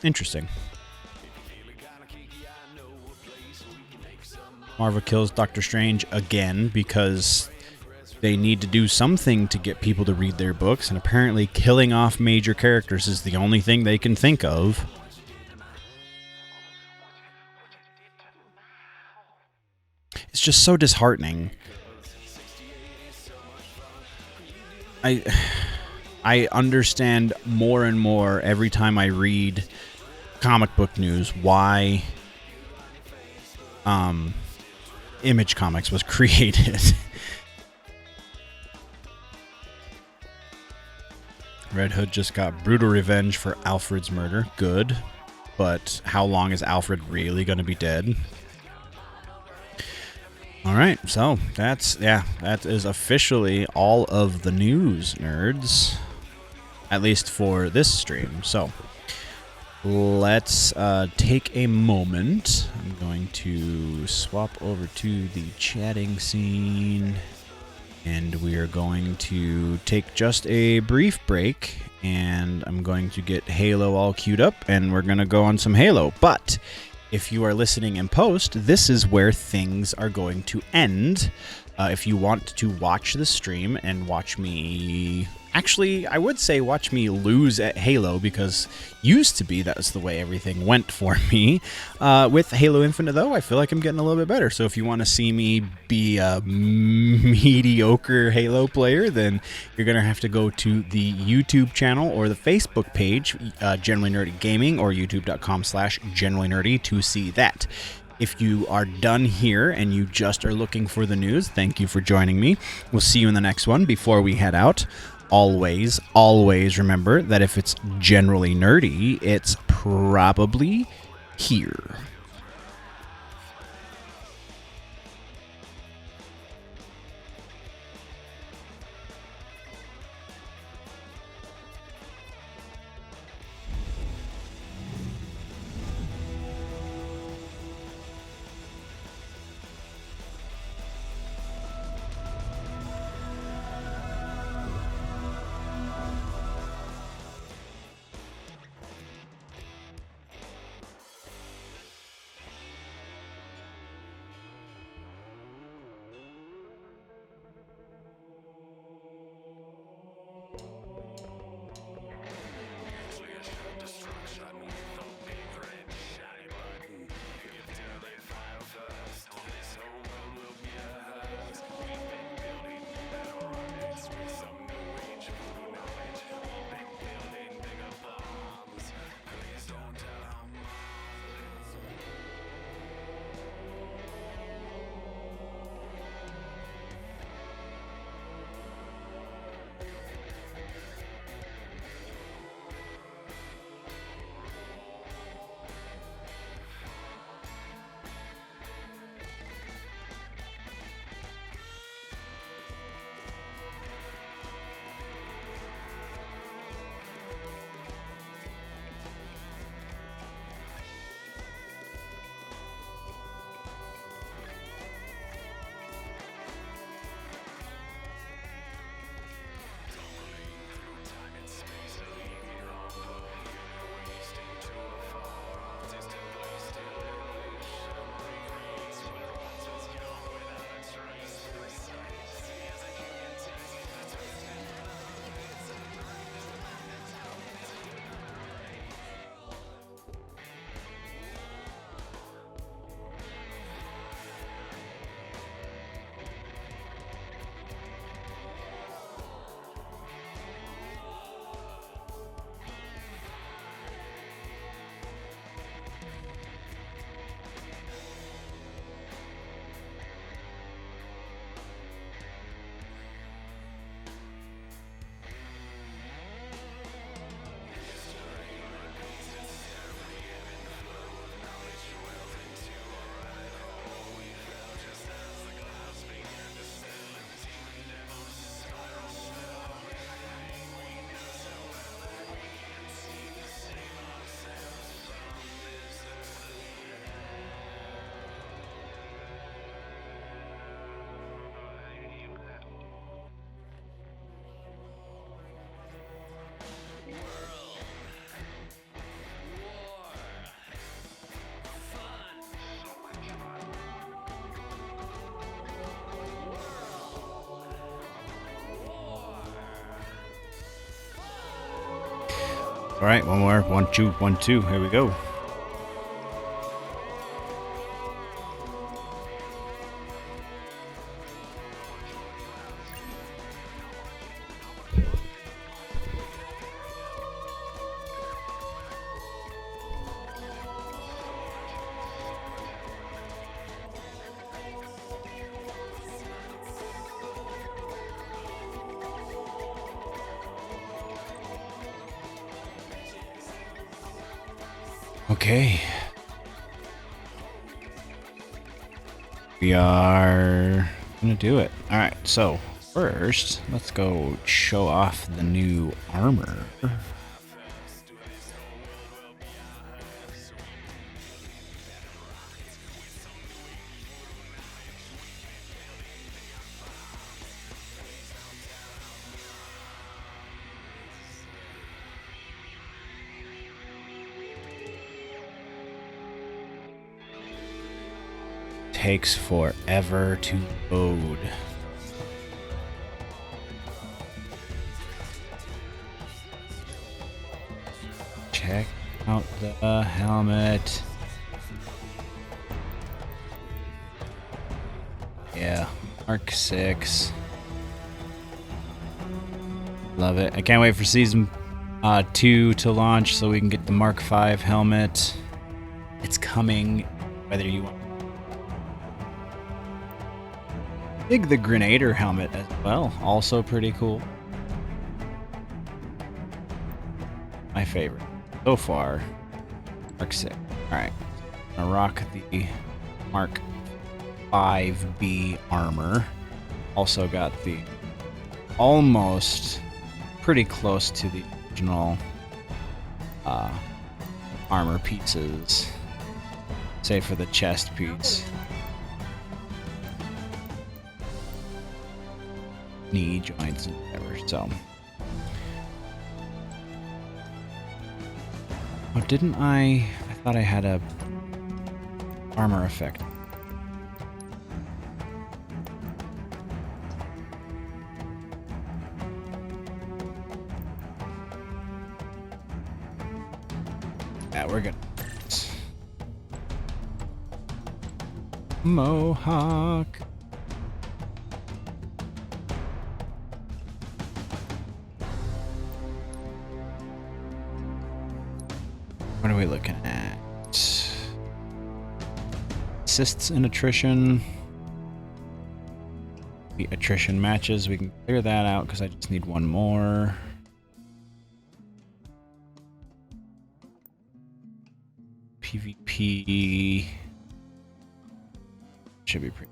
Interesting. Marvel kills Doctor Strange again because they need to do something to get people to read their books, and apparently killing off major characters is the only thing they can think of. It's just so disheartening. I understand more and more every time I read comic book news why Image Comics was created. Red Hood just got brutal revenge for Alfred's murder. Good. But how long is Alfred really going to be dead? Alright, so that is officially all of the news, nerds. At least for this stream. So, let's take a moment. I'm going to swap over to the chatting scene, and we are going to take just a brief break, and I'm going to get Halo all queued up, and we're going to go on some Halo. But if you are listening in post, this is where things are going to end. If you want to watch the stream and watch me... Actually, I would say watch me lose at Halo, because used to be that was the way everything went for me. With Halo Infinite, though, I feel like I'm getting a little bit better. So if you want to see me be a mediocre Halo player, then you're going to have to go to the YouTube channel or the Facebook page, Generally Nerdy Gaming, or youtube.com/Generally Nerdy to see that. If you are done here and you just are looking for the news, thank you for joining me. We'll see you in the next one. Before we head out, always remember that if it's generally nerdy, it's probably here. All right, one more. 1, 2, 1, 2. Here we go. Okay. We are gonna do it. All right, so first, let's go show off the new armor. takes forever to load. Check out the helmet. Yeah, Mark 6. Love it. I can't wait for Season 2 to launch so we can get the Mark 5 helmet. It's coming, whether you want. Dig the Grenadier helmet as well. Also pretty cool. My favorite so far. Mark 6. Alright. I'm gonna rock the Mark 5B armor. Also got the almost pretty close to the original armor pieces, save for the chest piece. Knee joints and whatever. So, oh, didn't I thought I had a armor effect. Yeah, we're good. Mohawk. What are we looking at? Assists and attrition. The attrition matches. We can clear that out because I just need one more. PvP should be pretty.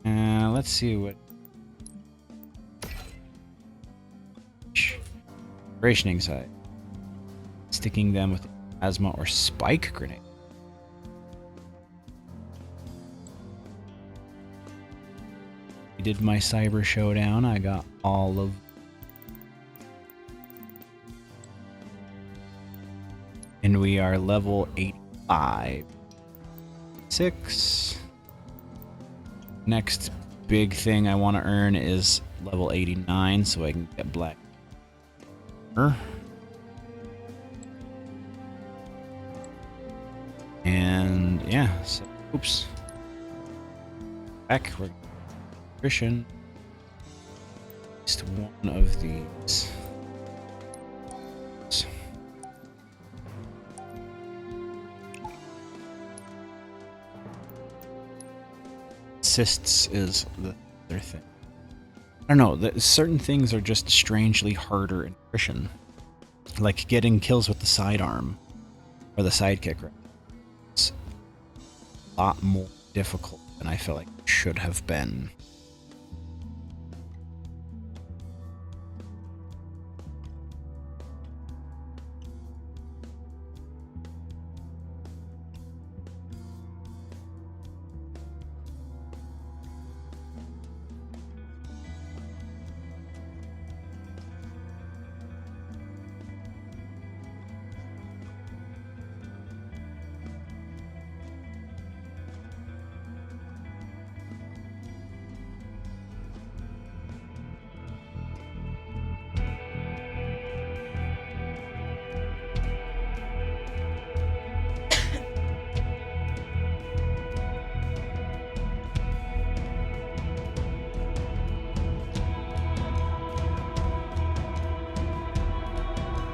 Let's see what rationing side. Sticking them with plasma or spike grenade. I did my cyber showdown. I got all of. And we are level 85. 6. Next big thing I want to earn is level 89 so I can get black. And yeah, so oops. Back we're Christian. Just one of these. Assists is the other thing. I don't know, certain things are just strangely harder in Christian. Like getting kills with the sidearm or the sidekick. Right? It's a lot more difficult than I feel like it should have been.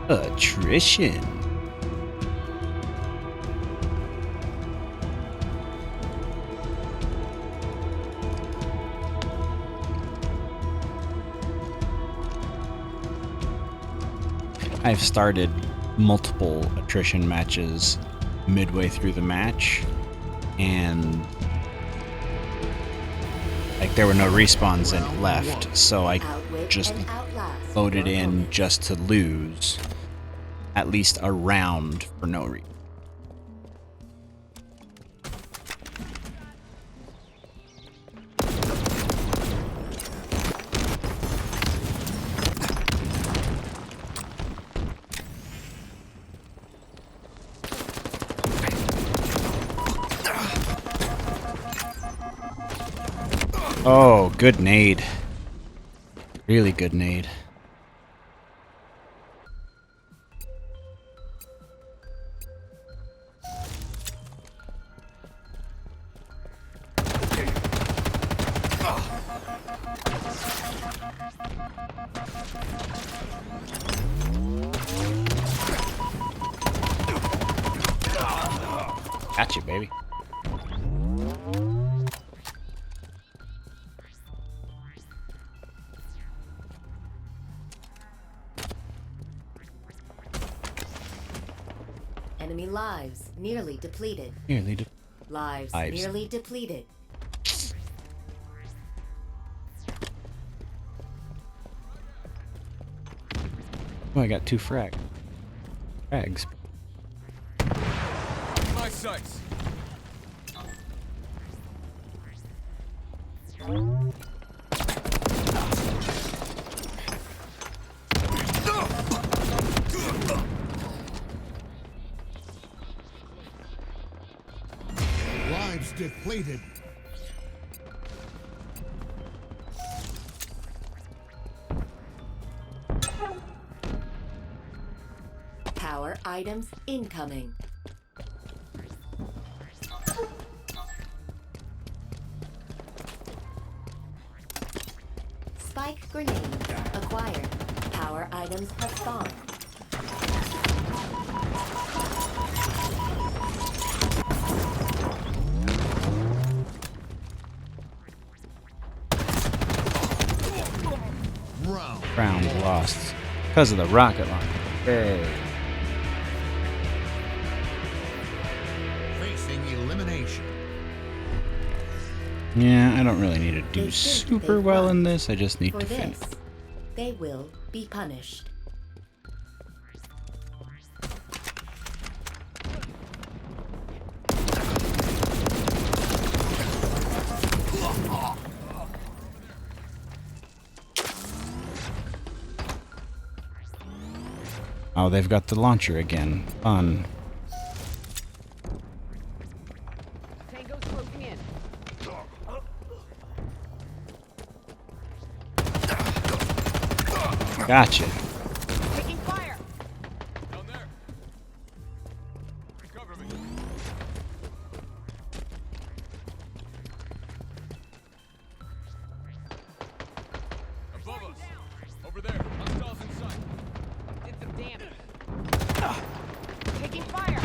Attrition. I've started multiple attrition matches midway through the match, and like there were no respawns in it left, so I just voted in just to lose at least a round for no reason. Oh, good nade. Really good nade. Got you, baby. Enemy lives nearly depleted. Lives nearly depleted. Oh, I got 2 frags. My sights. Lives depleted. Power items incoming. Spike grenade acquired. Power items have spawned. Round lost. Because of the rocket launcher. Hey. Facing elimination. Yeah, I don't really need to do They think super they've well won. in this. I just need For to finish. this, they will be punished. Oh, they've got the launcher again. Fun. Tango's closing in. Gotcha. Taking fire. Down there. Cover me. Above us. Over there. Hostiles in sight. Did some damage. Taking fire.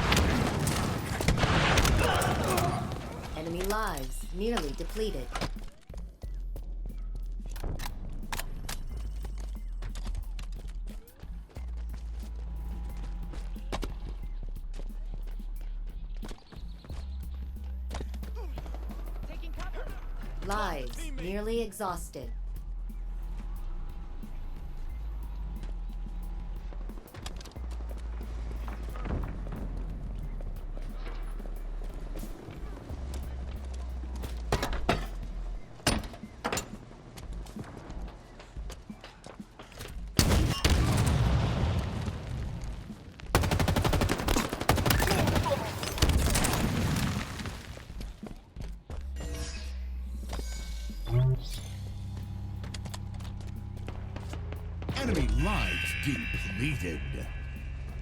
Enemy lives nearly depleted. Taking cover. Lives nearly exhausted. Enemy lives depleted.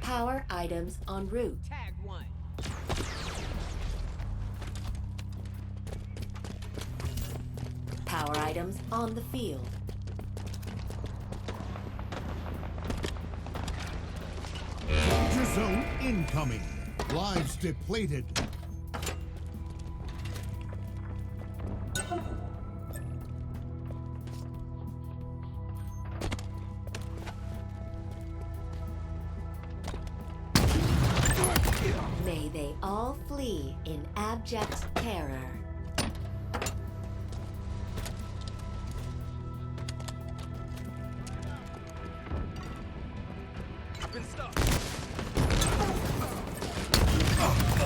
Power items en route. Tag one. Power items on the field. Danger zone incoming. Lives depleted. May they all flee in abject terror. Been stuck.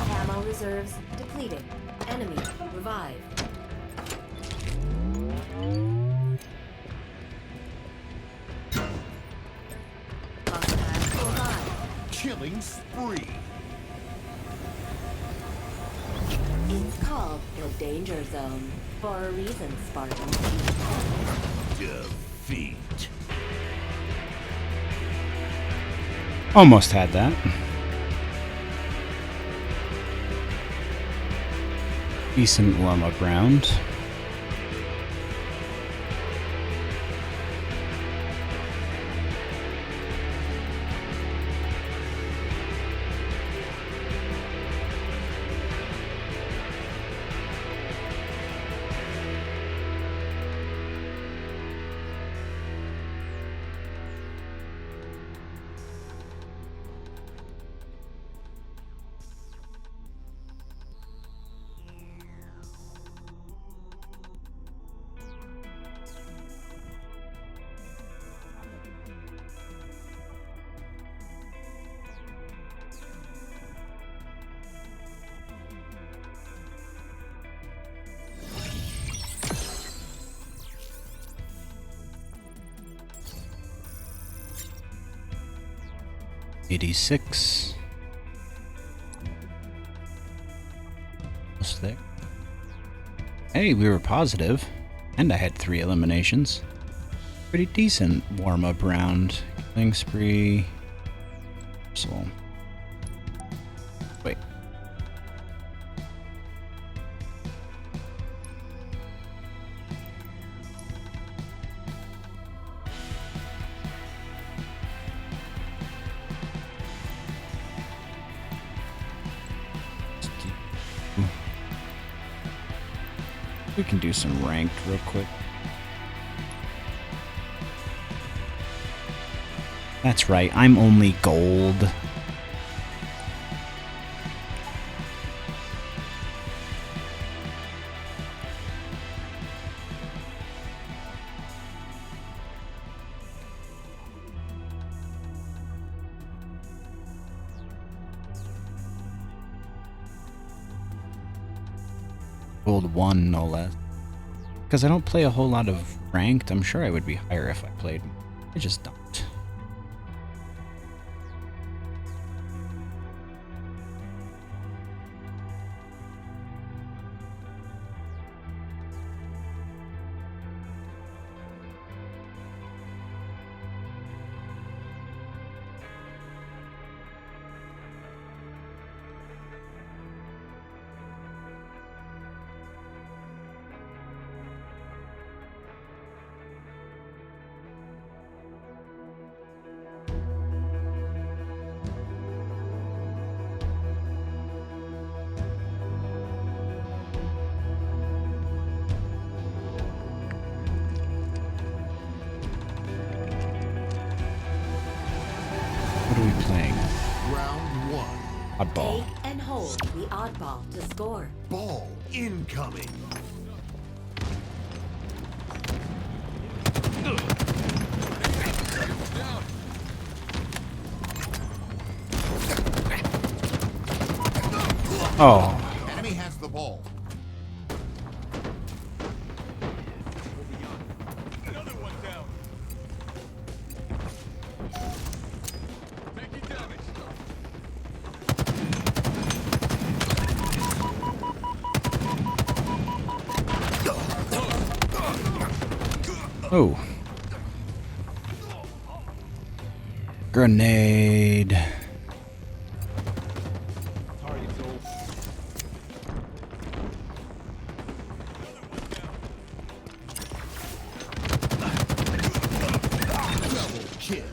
Ammo reserves depleted. Enemy revived. Hostile revived. Killing spree. It's called the danger zone. For a reason, Spartan. Defeat. Almost had that. Decent warm-up round. '86. Almost there. Hey, we were positive, and I had 3 eliminations. Pretty decent warm-up round. Killing spree. So, wait. We can do some ranked real quick. That's right, I'm only gold. Gold 1, no less. Because I don't play a whole lot of ranked, I'm sure I would be higher if I played. I just don't. What are we playing? Round 1. Oddball. Take and hold the oddball to score. Ball incoming. Down. Oh, Enemy has the ball. Another one down. Taking damage. oh. Grenade. Double kill.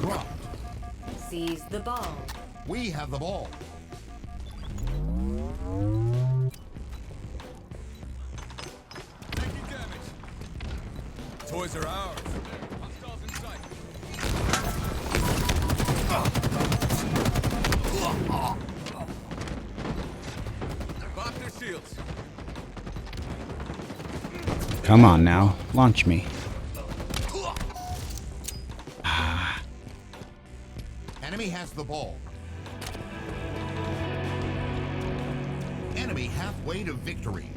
Dropped. Seize the ball. We have the ball. Taking damage. Toys are ours. Hostiles in sight. Pop their shields. Come on now, launch me. Enemy has the ball. Enemy halfway to victory.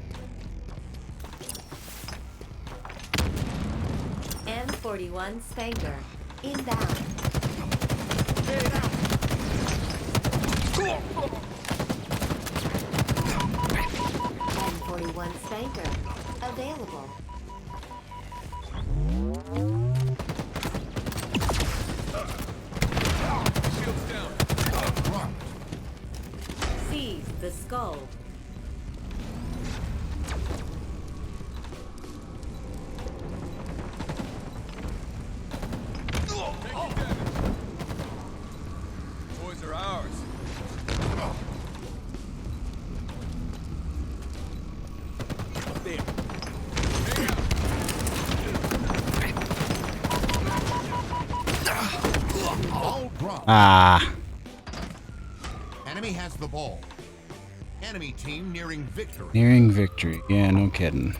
M41 Spanker. Inbound. M41 Spanker. Available. Shields down. Dropped. Seize the skull. Taking damage. Toys are ours. Up there. Hang out. Ball dropped. Ah. Enemy has the ball. Enemy team nearing victory. Nearing victory. Yeah, no kidding.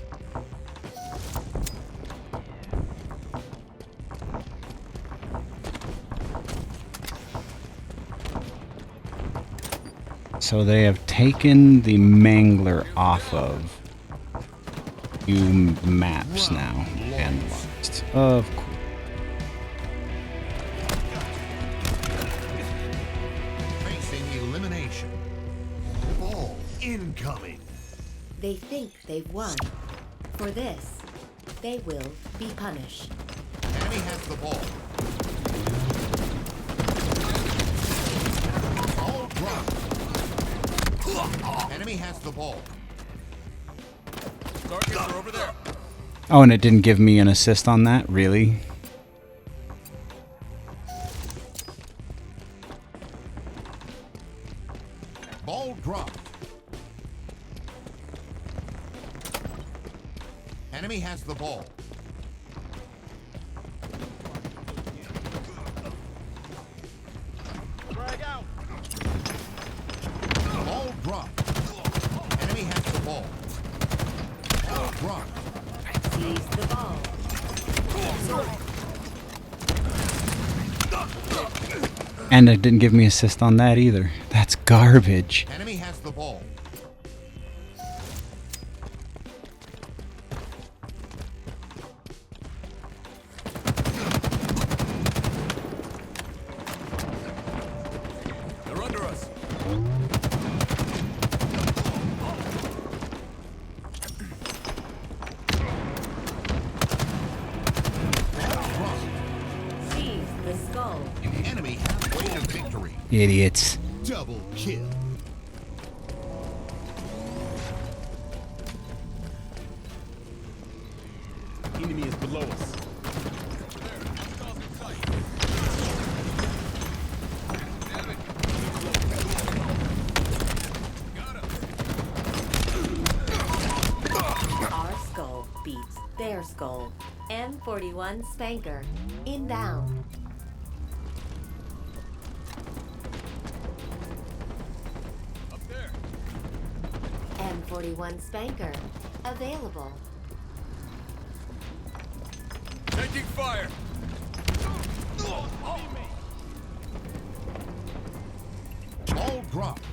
So they have taken the Mangler off of new maps now and lost. Of course. Facing elimination. Ball incoming. They think they've won. For this, they will be punished. Enemy has the ball. Ball dropped. Enemy has the ball. Targets are over there. Oh, and it didn't give me an assist on that? Really? Ball dropped. Enemy has the ball. Drag out. Ball dropped. Enemy has the ball. Ball dropped. Seize the ball. And it didn't give me assist on that either. That's garbage. Enemy has the ball. They're under us. Seize the skull. Enemy halfway to victory. Idiots. Double kill. Enemy is below us. There. Hostiles in sight. Damn it. Got him. Our skull beats their skull. M41 Spanker. Inbound. Up there. M41 Spanker. Available. Taking fire. Ball dropped.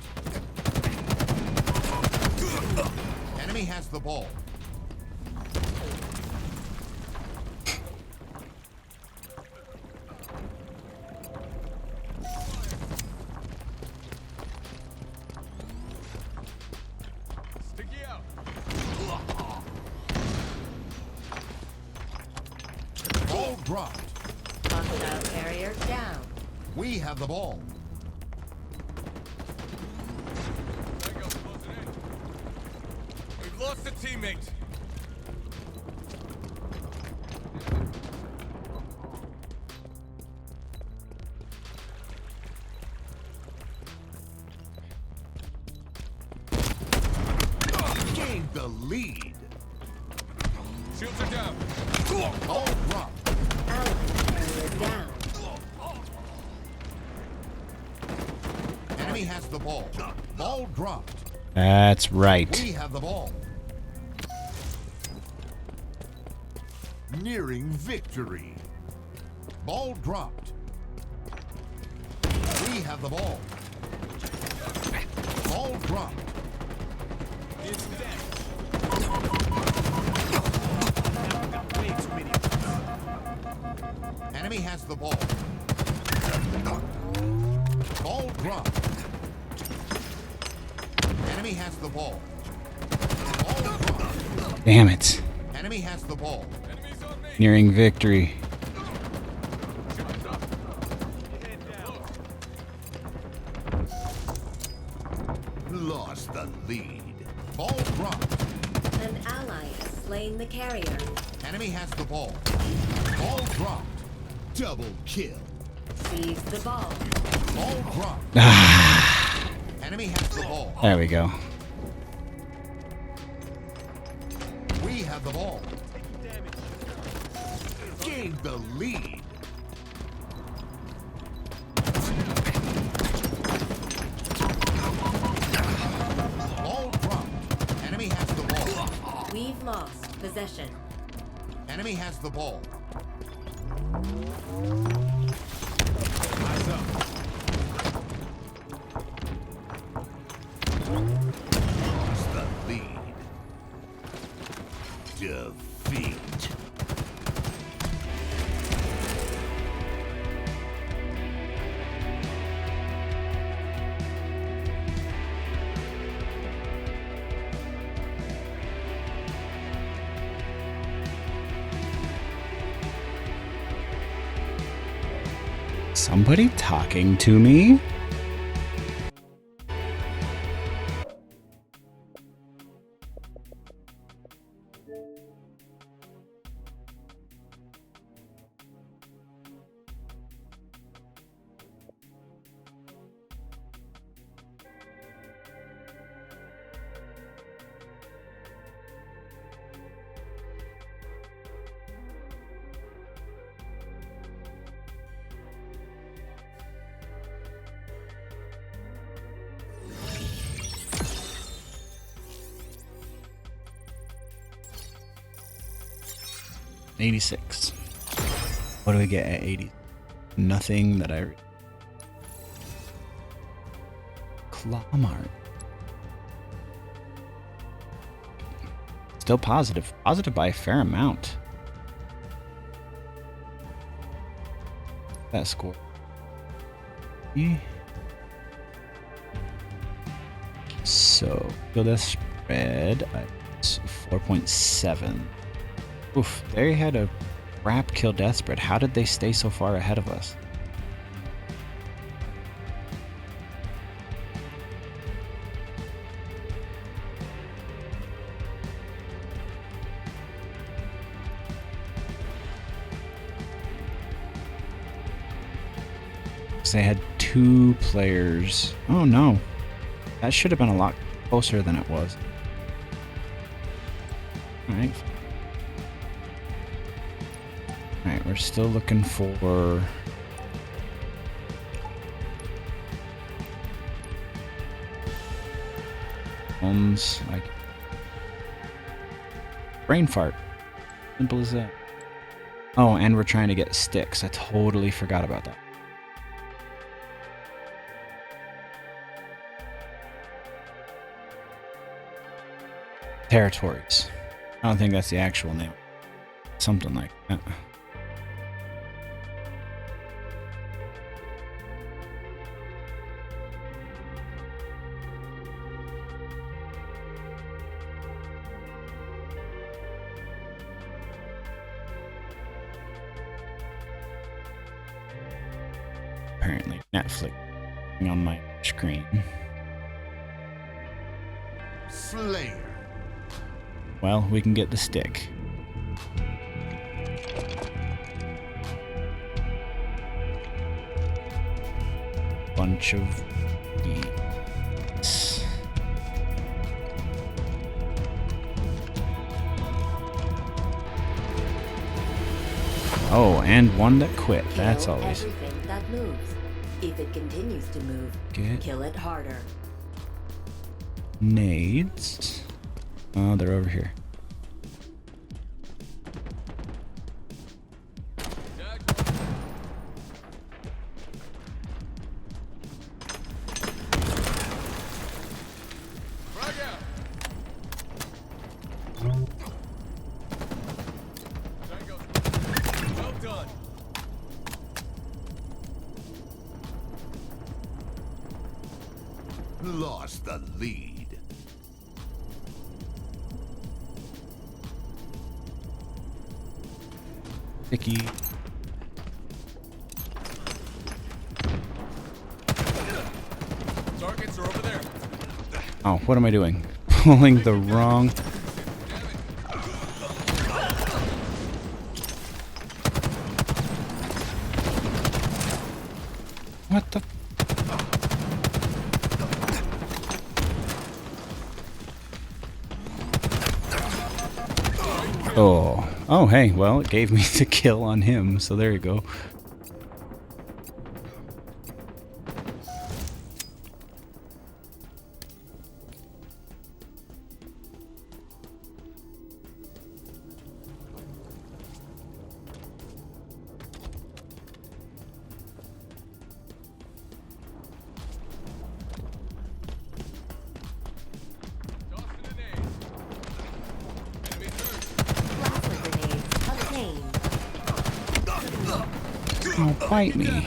Enemy has the ball. Sticky out. Ball dropped. Hostile carrier down. We have the ball. Tango's closing in. We've lost a teammate. Gained the lead. Shields are down. Ball dropped. Ally carrier down. Enemy has the ball. Ball dropped. That's right. We have the ball. Nearing victory. Ball dropped. We have the ball. Ball dropped. It's dead. Enemy has has the ball. Ball dropped. Enemy has the ball. Ball dropped. Damn it. Enemy has the ball. Enemies on me. Nearing victory. Lost the lead. Ball dropped. An ally has slain the carrier. Enemy has the ball. Ball dropped. Double kill. Seize the ball. Ball dropped. Enemy has the ball. There we go. We have the ball. Gained the lead. Ball dropped. Enemy has the ball. We've lost possession. Enemy has the ball. Eyes up. Lost the lead. Defeat. Somebody talking to me? $86. What do we get at 80? Nothing that I... Clawmart. Still positive. Positive by a fair amount. That score. So, kill death spread at 4.7. Oof, they had a crap kill death spread. How did they stay so far ahead of us? They had 2 players. Oh no. That should have been a lot closer than it was. Alright. Alright, we're still looking for... like... brain fart. Simple as that. Oh, and we're trying to get sticks. I totally forgot about that. Territories. I don't think that's the actual name. Something like that. Apparently, Netflix on my screen. Slayer. Well, we can get the stick. Bunch of beats. Oh, and one that quit. That's Kill always everything that moves. If it continues to move, Get- kill it harder. nades. Oh, they're over here. Frag out. Tango. Well done. lost the lead. Sticky. Targets are over there. Oh, what am I doing? Pulling the wrong... What the... Oh. Oh, hey, well, it gave me the kill on him, so there you go. Tossing an aid. Enemy turret. Plasma grenades obtained. Oh, bite me.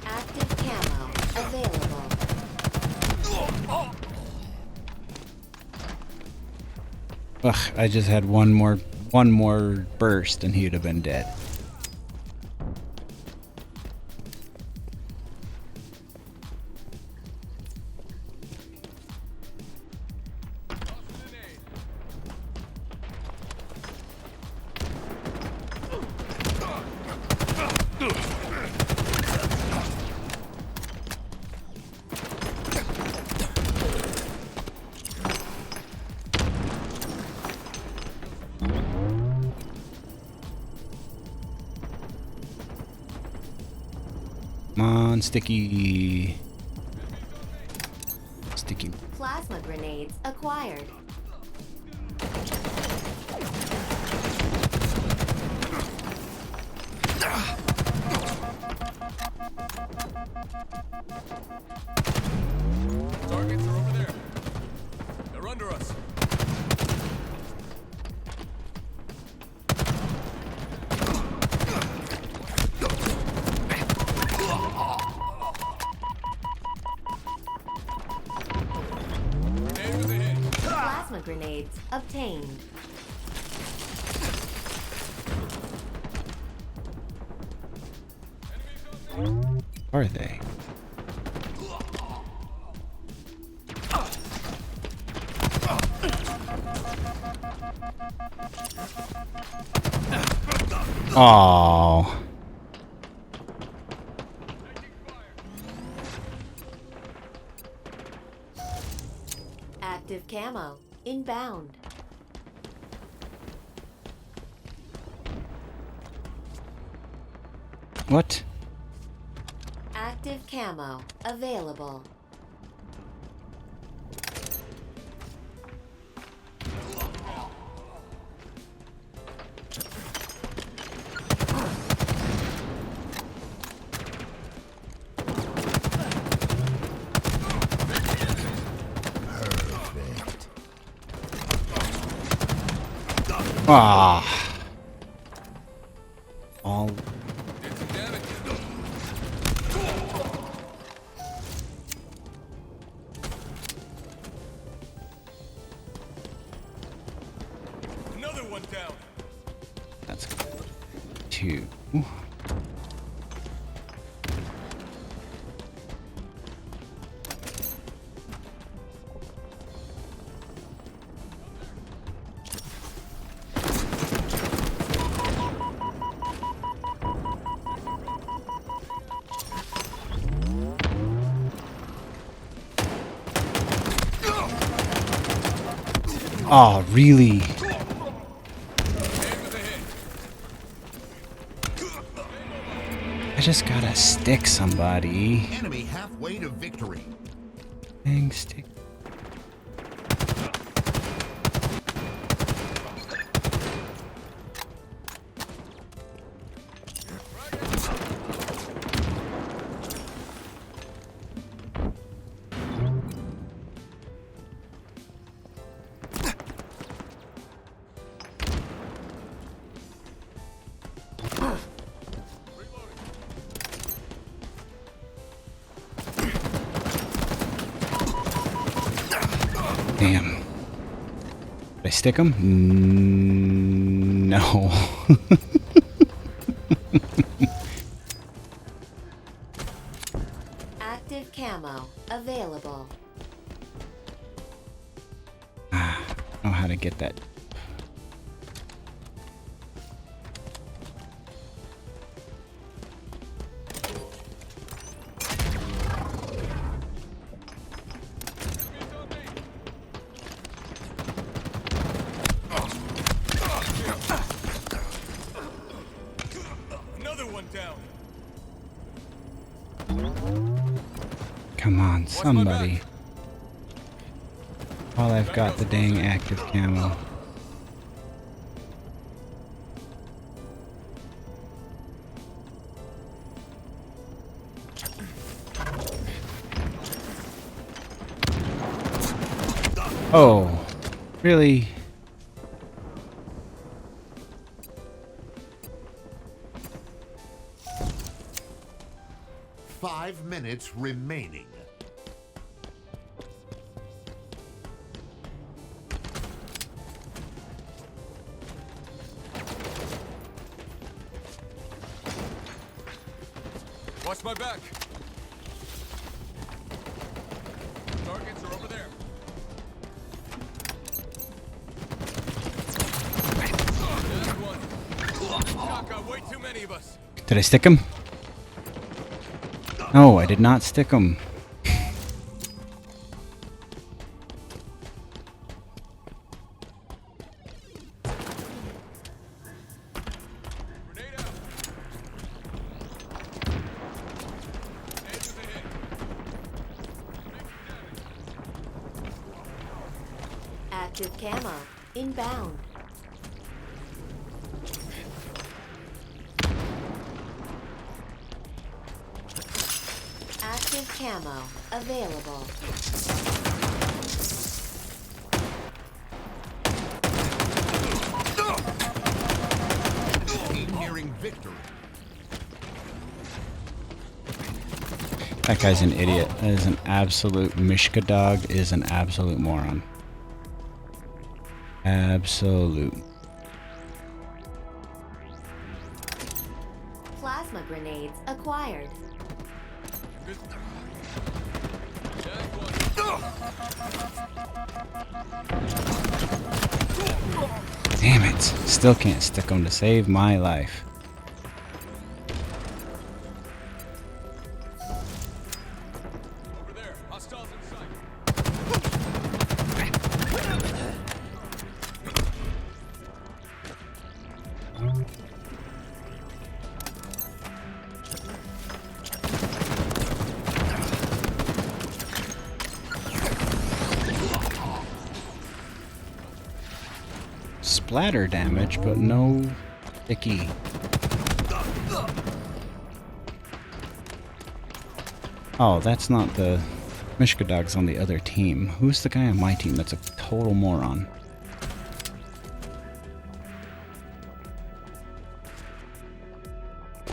Active camo available. Ugh, I just had one more burst and he'd have been dead. Tossing an aid. Come on, sticky. Sticky. Plasma grenades acquired. Targets are over there. They're under us. Grenade was a hit. Plasma grenades obtained. Are they? Oh. Active camo inbound. What? Active camo available. Ah. All. Did some damage. Another one down. That's two. Oh, really? Grenade was a hit. I just gotta stick somebody. Enemy halfway to victory. Dang stick. Damn. Did I stick him? No. Active camo available. I don't know how to get that. Another one down. Come on, my somebody. back? While I've got the dang active camo. Oh, really? 5 minutes remaining. Watch my back. Targets are over there. There's one. Doc, got way too many of us. Did I stick him? No, I did not stick him. Grenade out. Grenade was a hit. Active camo inbound. Active camo available. Team nearing victory. That guy's an idiot. That is an absolute Mishka dog. Is an absolute moron. Absolute. Plasma grenades acquired. Good. There's one. Damn it. Still can't stick him to save my life. Over there. Hostiles in sight. Splatter damage, but no sticky. Oh, that's not the Mishka dogs on the other team. Who's the guy on my team that's a total moron?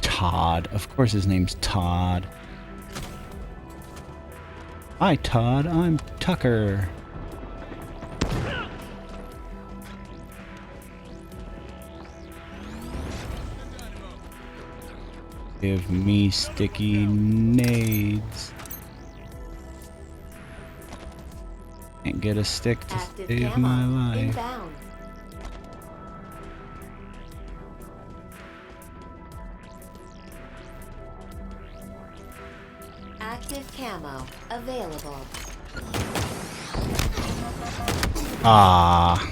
Todd. Of course his name's Todd. Hi, Todd. I'm Tucker. Give me sticky nades. Can't get a stick to Active save camo my life. inbound. Active camo available. Ah.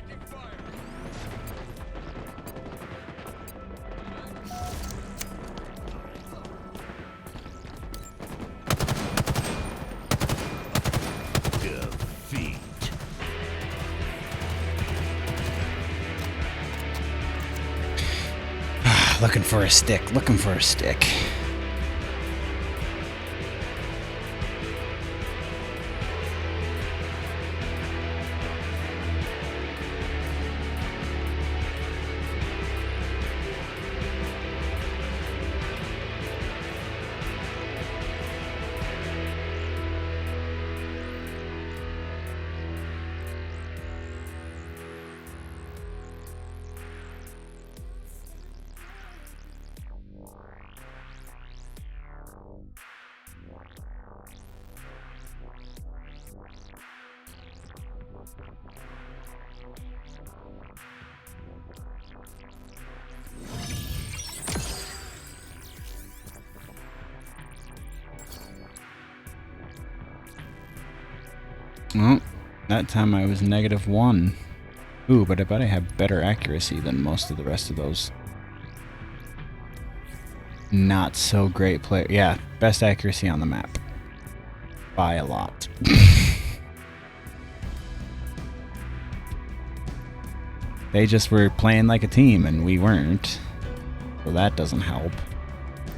Taking fire. Defeat. Looking for a stick. Looking for a stick. Well, that time I was -1. Ooh, but I bet I have better accuracy than most of the rest of those. Not so great player. Yeah, best accuracy on the map. By a lot. They just were playing like a team and we weren't. So that doesn't help.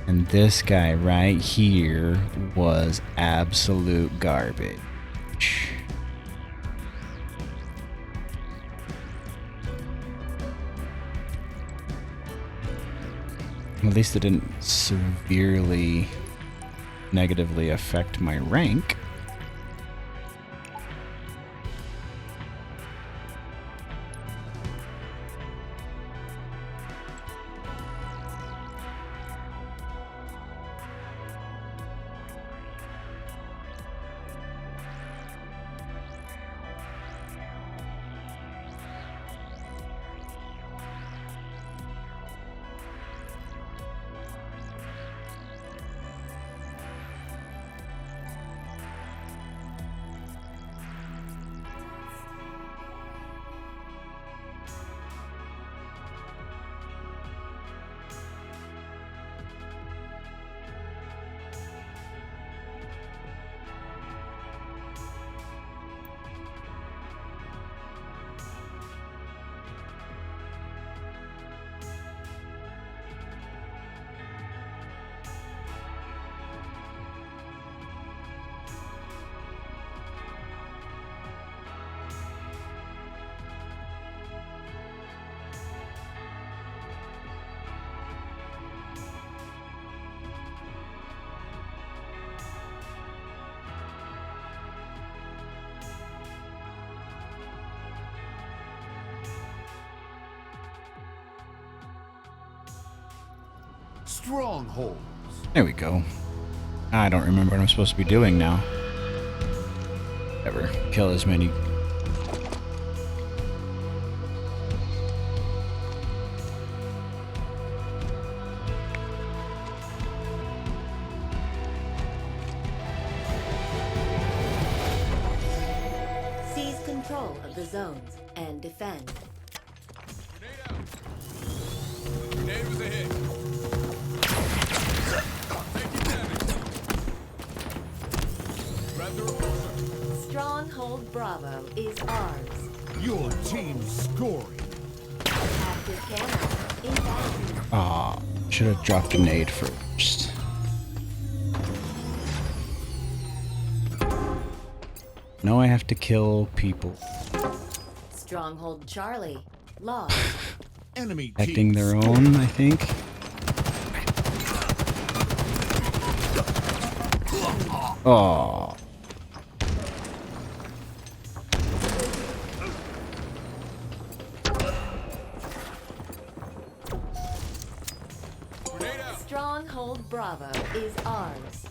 And this guy right here was absolute garbage. At least it didn't severely negatively affect my rank. Strongholds. There we go. I don't remember what I'm supposed to be doing now. Ever kill as many. Seize control of the zones and defend. Grenade out. Grenade was a hit. Taking damage. Grab the repulsor. Stronghold Bravo is ours. Your team scoring. Active camo inbound. Ah, should have dropped a nade first. No, I have to kill people. Stronghold Charlie lost. Enemy Protecting team their own, I think. Oh. Grenade out. Stronghold Bravo is ours.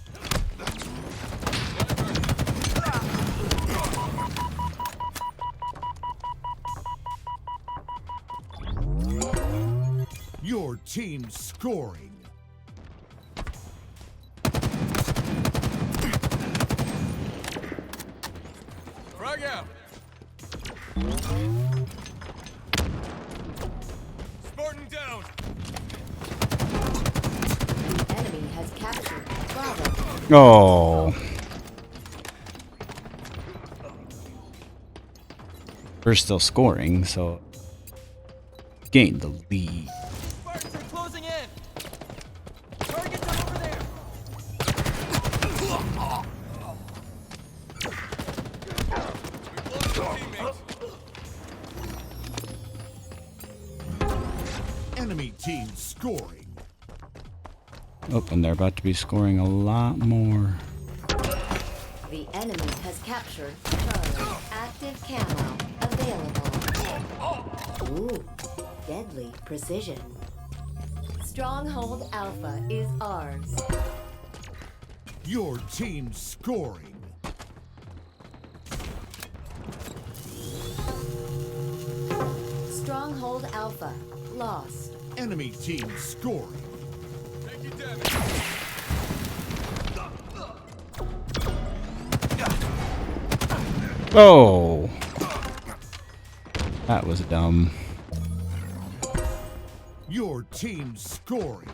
Your team scoring. Frag out. Spartan down. The enemy has captured Bravo. Oh. We're still scoring, so gain the lead. Spartans are closing in. Targets are over there. We lost a teammate. Enemy team scoring. Oh, and they're about to be scoring a lot more. The enemy has captured Charlie. Active camo available. Ooh, deadly precision. Stronghold Alpha is ours. Your team scoring. Stronghold Alpha lost. Enemy team scoring. Taking damage. Oh! That was dumb. Your team scoring.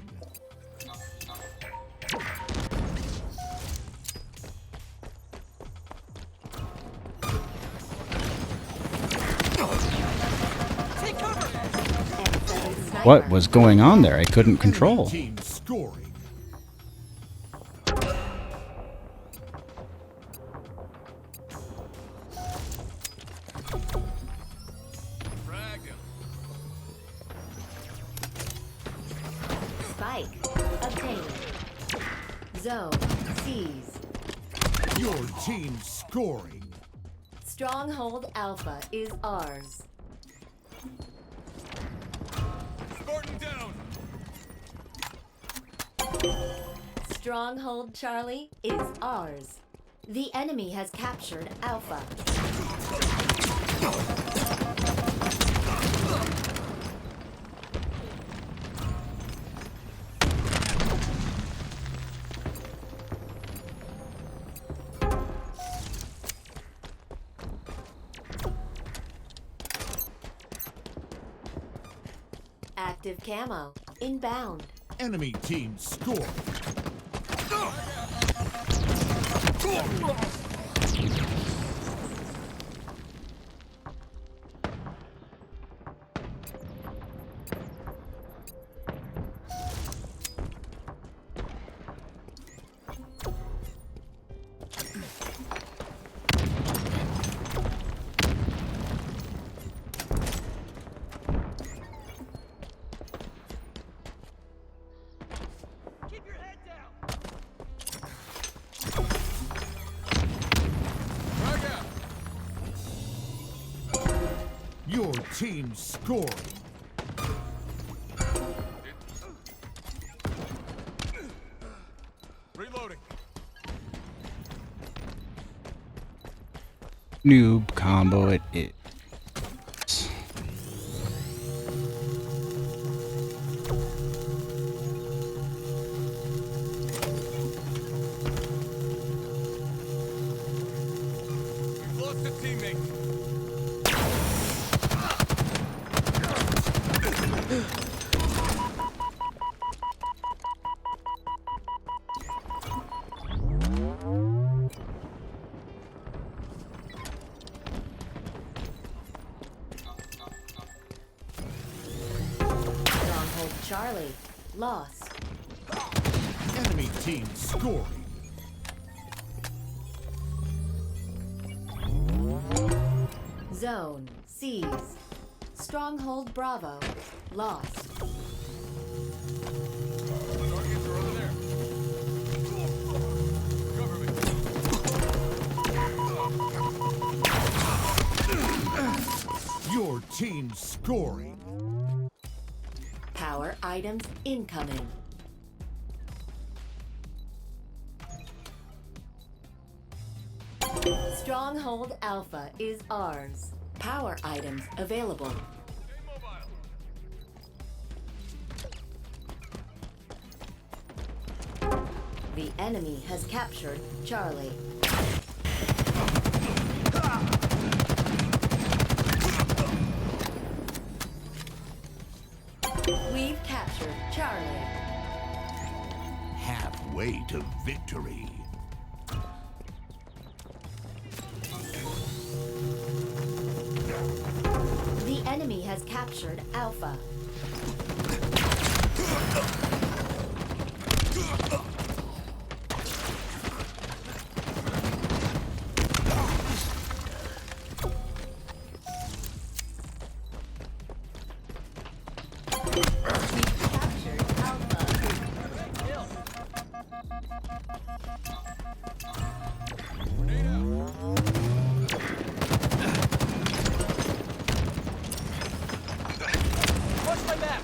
Take cover! F7 sniper. What was going on there? I couldn't control. Team scoring. Fragged him. Spike obtained. Zone seized. Your team scoring. Stronghold Alpha is ours. Spartan down. Stronghold Charlie is ours. The enemy has captured Alpha. Active camo inbound. Enemy team scoring. Keep your head down! Frag out. Your team scoring. Reloading. Noob combo it is. We've lost a teammate. Stronghold Charlie lost. Enemy team scoring. Zone seized. Stronghold Bravo lost. Targets are over there. Cover me. Your team scoring. Power items incoming. Stronghold Alpha is ours. Power items available. Stay mobile. The enemy has captured Charlie. We've captured Charlie. Halfway to victory. The enemy has captured Alpha. We've captured Alpha. Kill! Grenade out. Watch my back!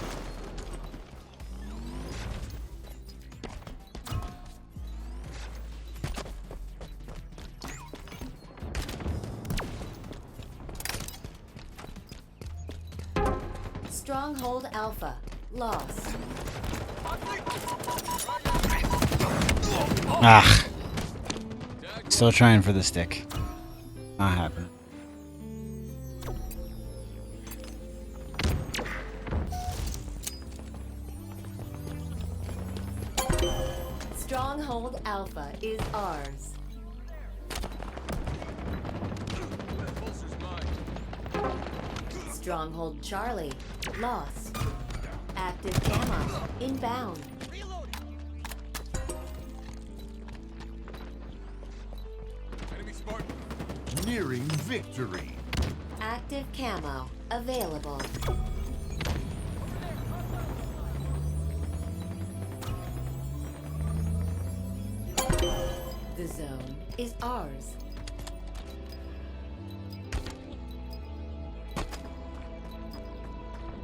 Stronghold Alpha lost. Ah. Still trying for the stick. Not happening. Stronghold Alpha is ours. Pulsar's mine. Stronghold Charlie lost. Active camo inbound. Enemy Spartan. Nearing victory. Active camo available. The zone is ours.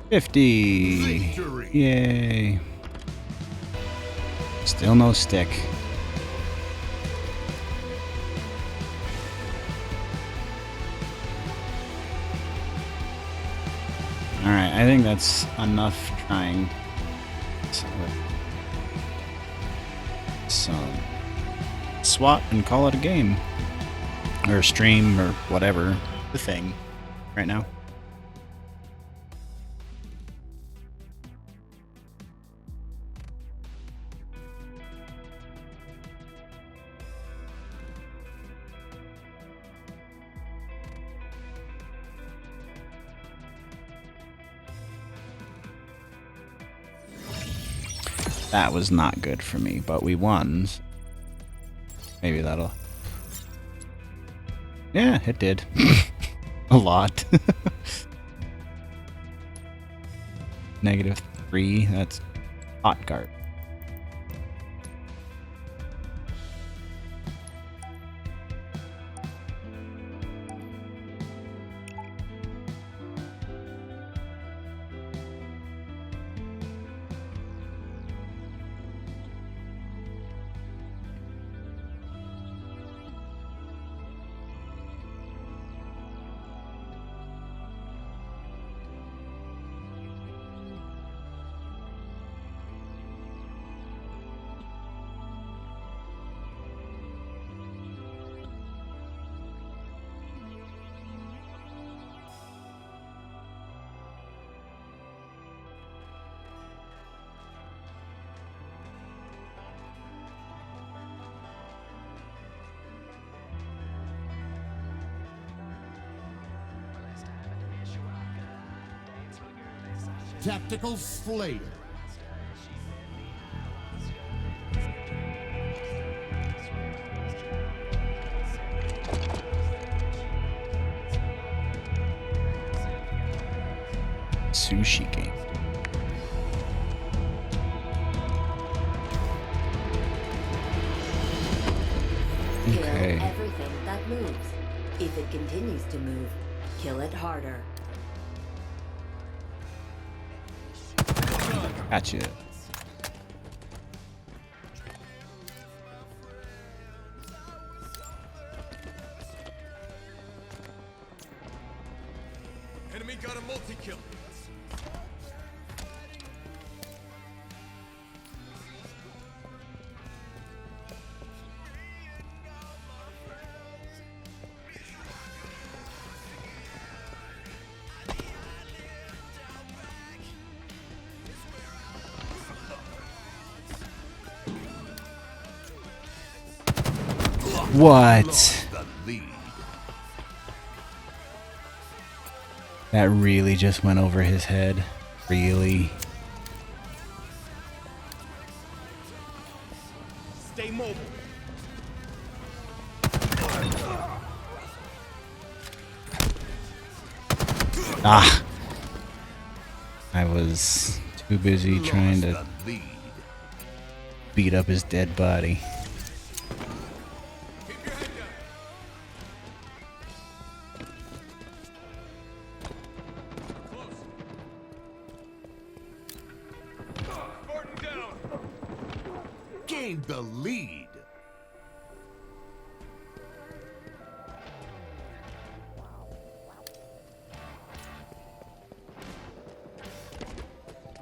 Victory. Yay. Still no stick. Alright, I think that's enough trying some SWAT and call it a game. Or a stream or whatever. The thing. Right now. That was not good for me, but we won. Maybe that'll... Yeah, it did. A lot. -3, that's hot guard. Tactical Slayer. Sushi game. Kill Okay. everything that moves. If it continues to move, kill it harder. Gotcha. Enemy got a multi-kill. What? The lead. That really just went over his head. Really? Stay mobile. Ah! I was too busy trying to Lost the lead. beat up his dead body. Keep your head down. Close. Spartan down. Gained the lead.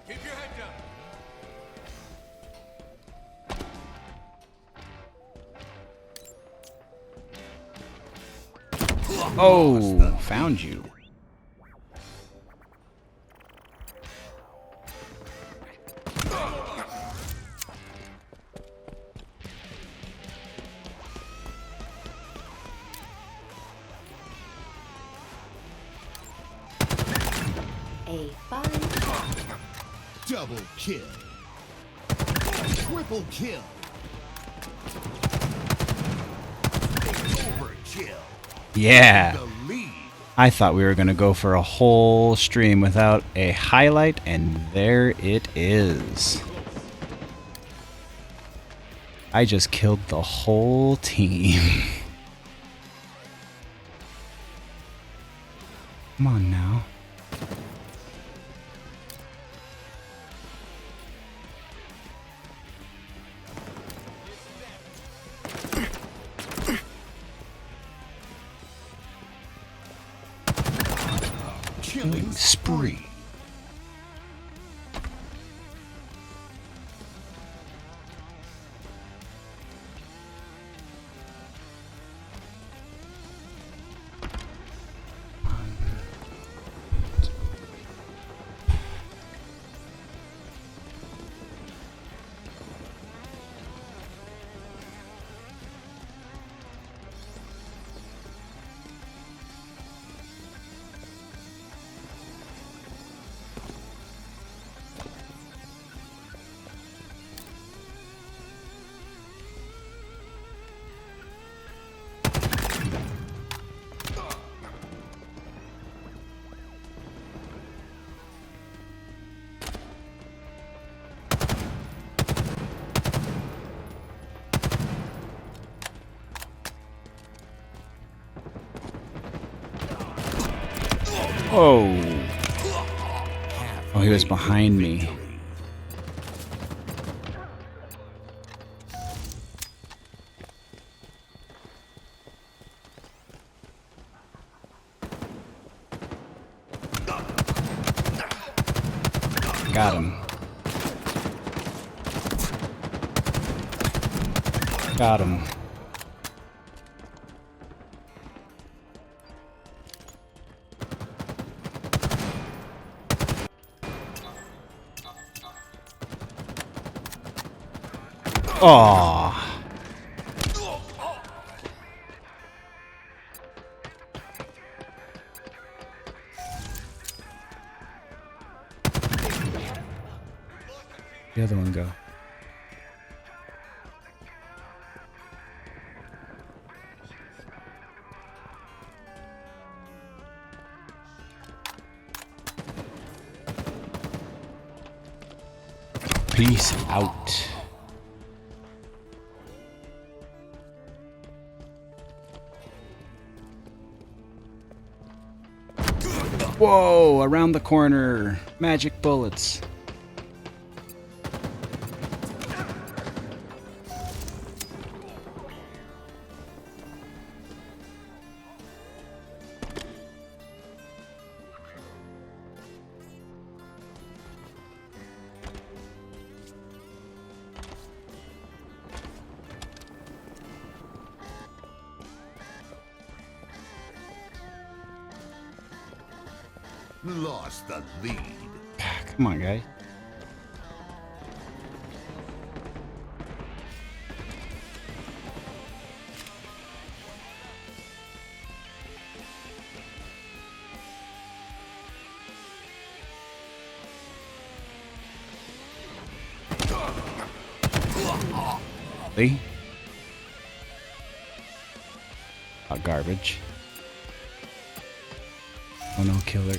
Keep your head down. Oh, found you. A fine shot. Double kill. Triple kill. Overkill. Yeah. The lead. I thought we were going to go for a whole stream without a highlight, and there it is. I just killed the whole team. Come on now. Killing Spree. Oh. Oh, he was behind me. Got him. Got him. Oh. The other one go. Peace out. Whoa, around the corner. Magic bullets. Lost the lead. Come on, guys. Lee? Oh, garbage. Oh no, killer.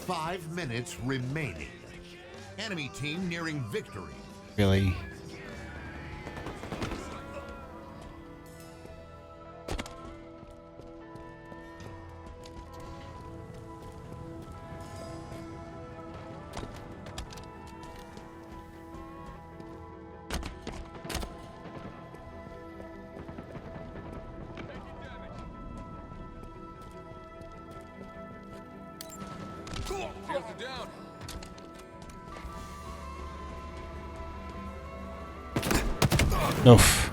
5 minutes remaining. Enemy team nearing victory. Really? Shields are down. Oof.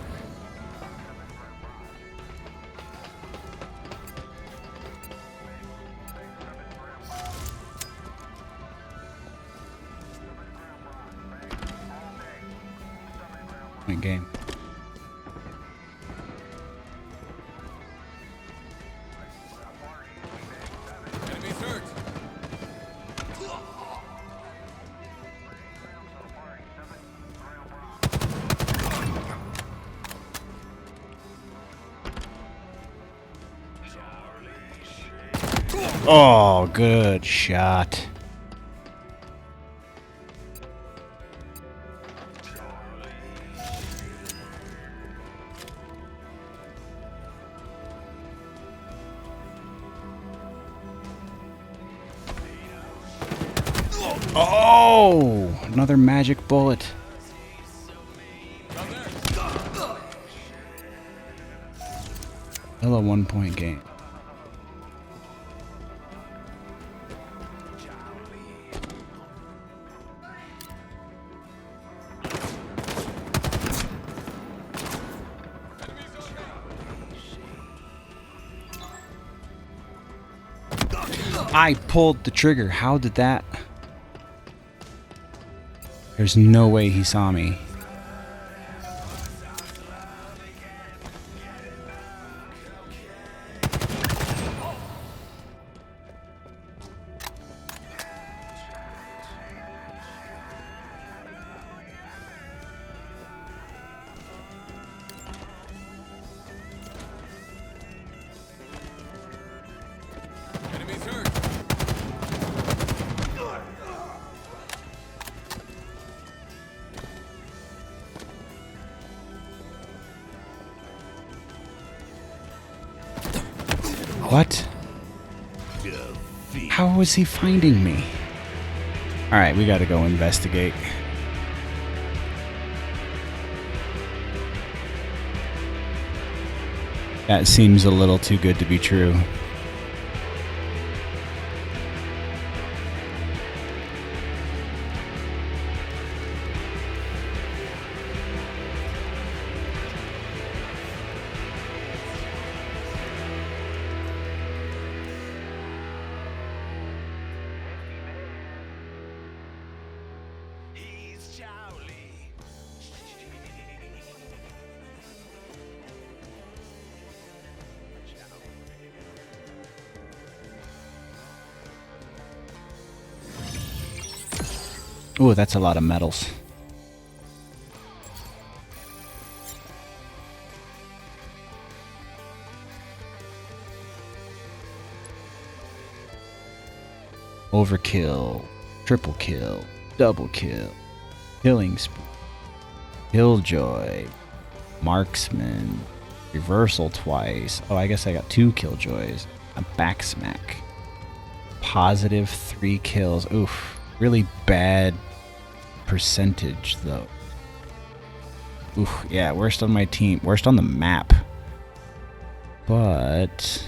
Point game. Enemy's hurt. Oh, good shot. Oh, another magic bullet. Down there. Still a 1-point game. Enemy's on me. I pulled the trigger. How did that? There's no way he saw me. Enemy's hurt. What? How was he finding me? Alright, we gotta go investigate. That seems a little too good to be true. Ooh, that's a lot of metals. Overkill, triple kill, double kill, killing spree, killjoy, marksman, reversal twice. Oh, I guess I got 2 killjoys. A backsmack. Positive 3 kills. Oof, really bad percentage though. Oof, yeah, worst on my team, worst on the map. But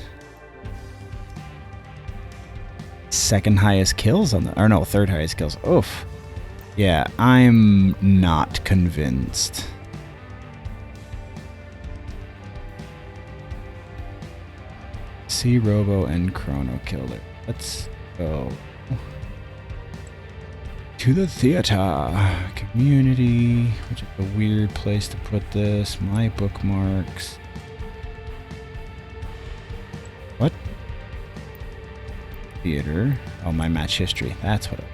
second highest kills on the, or no, third highest kills. Oof. Yeah, I'm not convinced. C Robo and Chrono Killer. Let's go to the theater. Community, which is a weird place to put this. My bookmarks. What? Theater. Oh, my match history. That's what it.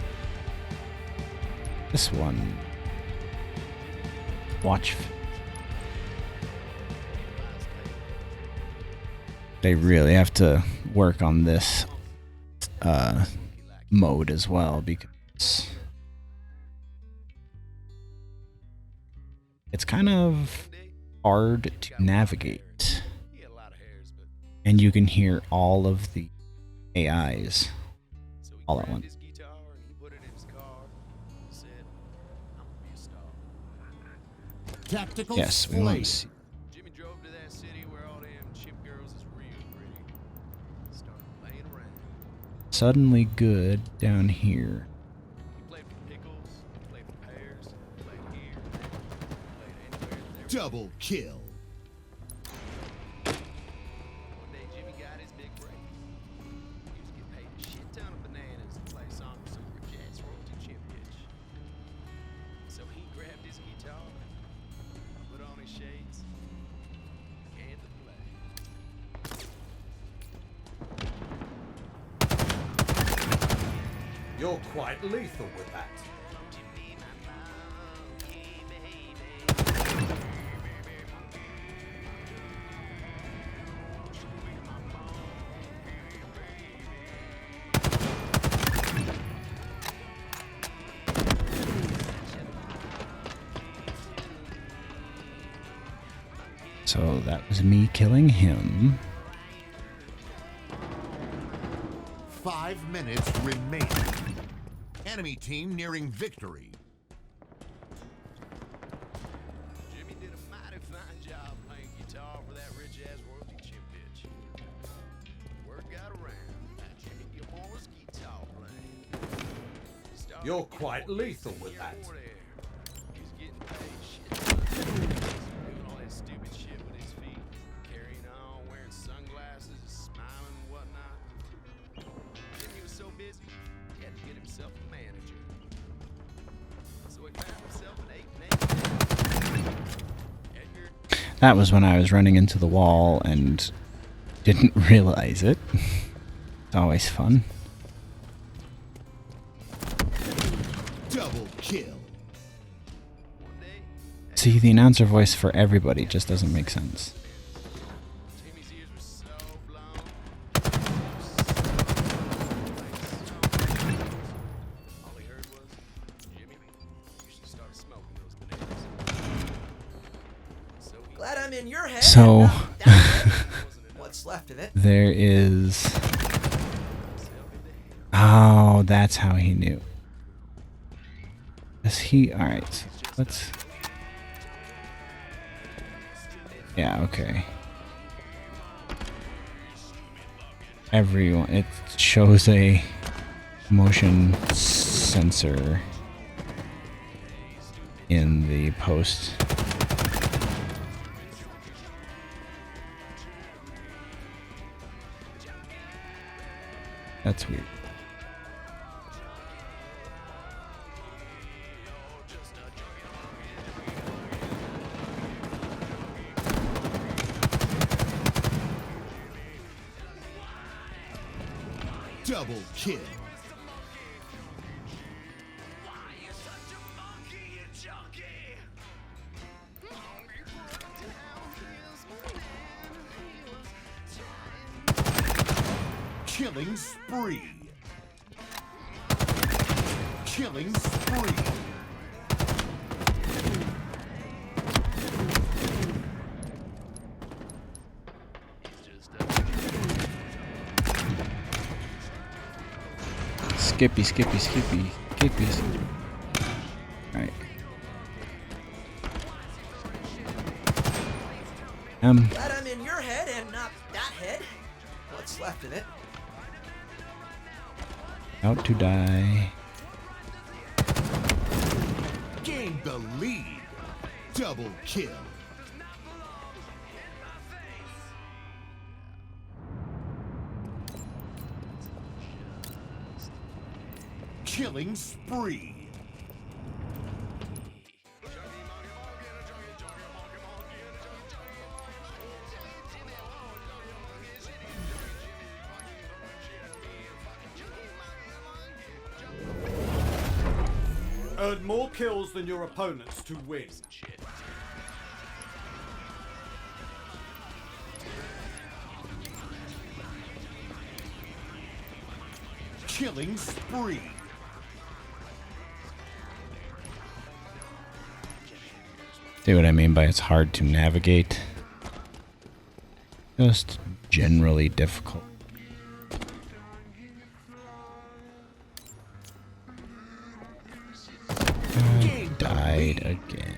This one. Watch. They really have to work on this mode as well, because it's kind of hard to navigate. And you can hear all of the AIs all at once. Tactical Yes, we want slate. to see. Jimmy drove to that city where all them chimp girls is real pretty. Started laying around. Suddenly good down here. He played for pickles, played for pears, played here, played anywhere. There. Double kill. One day Jimmy got his big break. He was getting paid a shit ton of bananas to play a song for some rich ass royalty chimp bitch. So he grabbed his guitar, put on his shades, began to play. You're quite lethal with that. So that was me killing him. 5 minutes remaining. Enemy team nearing victory. Jimmy did a mighty fine job playing guitar for that rich ass royalty chimp bitch. Word got around that Jimmy Gilmore's guitar playing. Started You're getting quite more lethal gigs with here that. or there. He's getting paid shit tons. Doing all that stupid shit with his feet, carrying on, wearing sunglasses, smiling and whatnot. Jimmy was so busy, he had to get himself a manager. So he found himself an 8 Edgar. That was when I was running into the wall and didn't realize it. It's always fun. Double kill. One day, See, the announcer voice for everybody just doesn't make sense. Jimmy's ears were so blown. All he heard was, Jimmy, you should start smoking those bananas. So he Glad I'm in your head. So- and not that head. What's left of it? There is... Oh, that's how he knew. Is he... Alright, let's... Yeah, okay. Everyone... It shows a motion sensor in the post. That's weird. Double kill. Killing spree. Killing spree. Skippy, skippy, skippy, skippy. Alright. Glad I'm in your head and not that head. What's left of it? Out to die. Gained the lead. Double kill. Killing spree. Earn more kills than your opponents to win. killing spree. See what I mean by it's hard to navigate? Just generally difficult. I died again.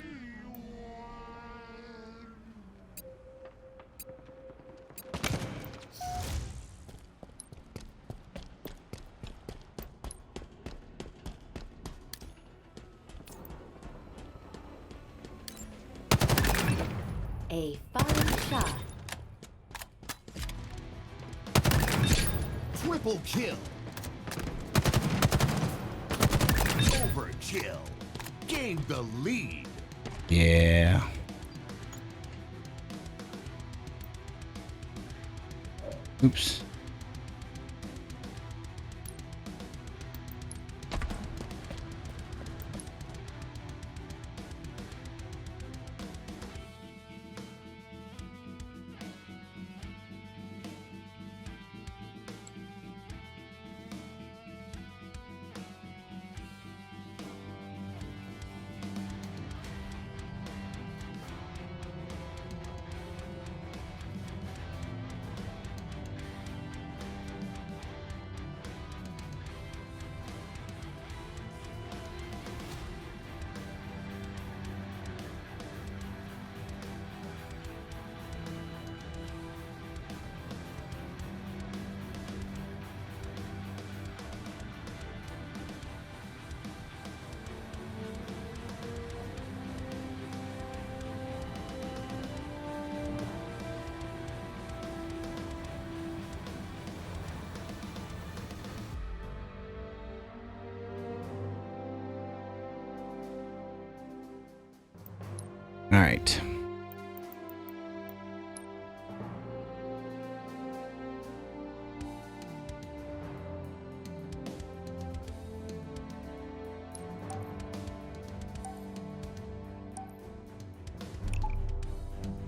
A fine shot. Triple kill. Overkill. Gained the lead. Yeah. Oops. All right.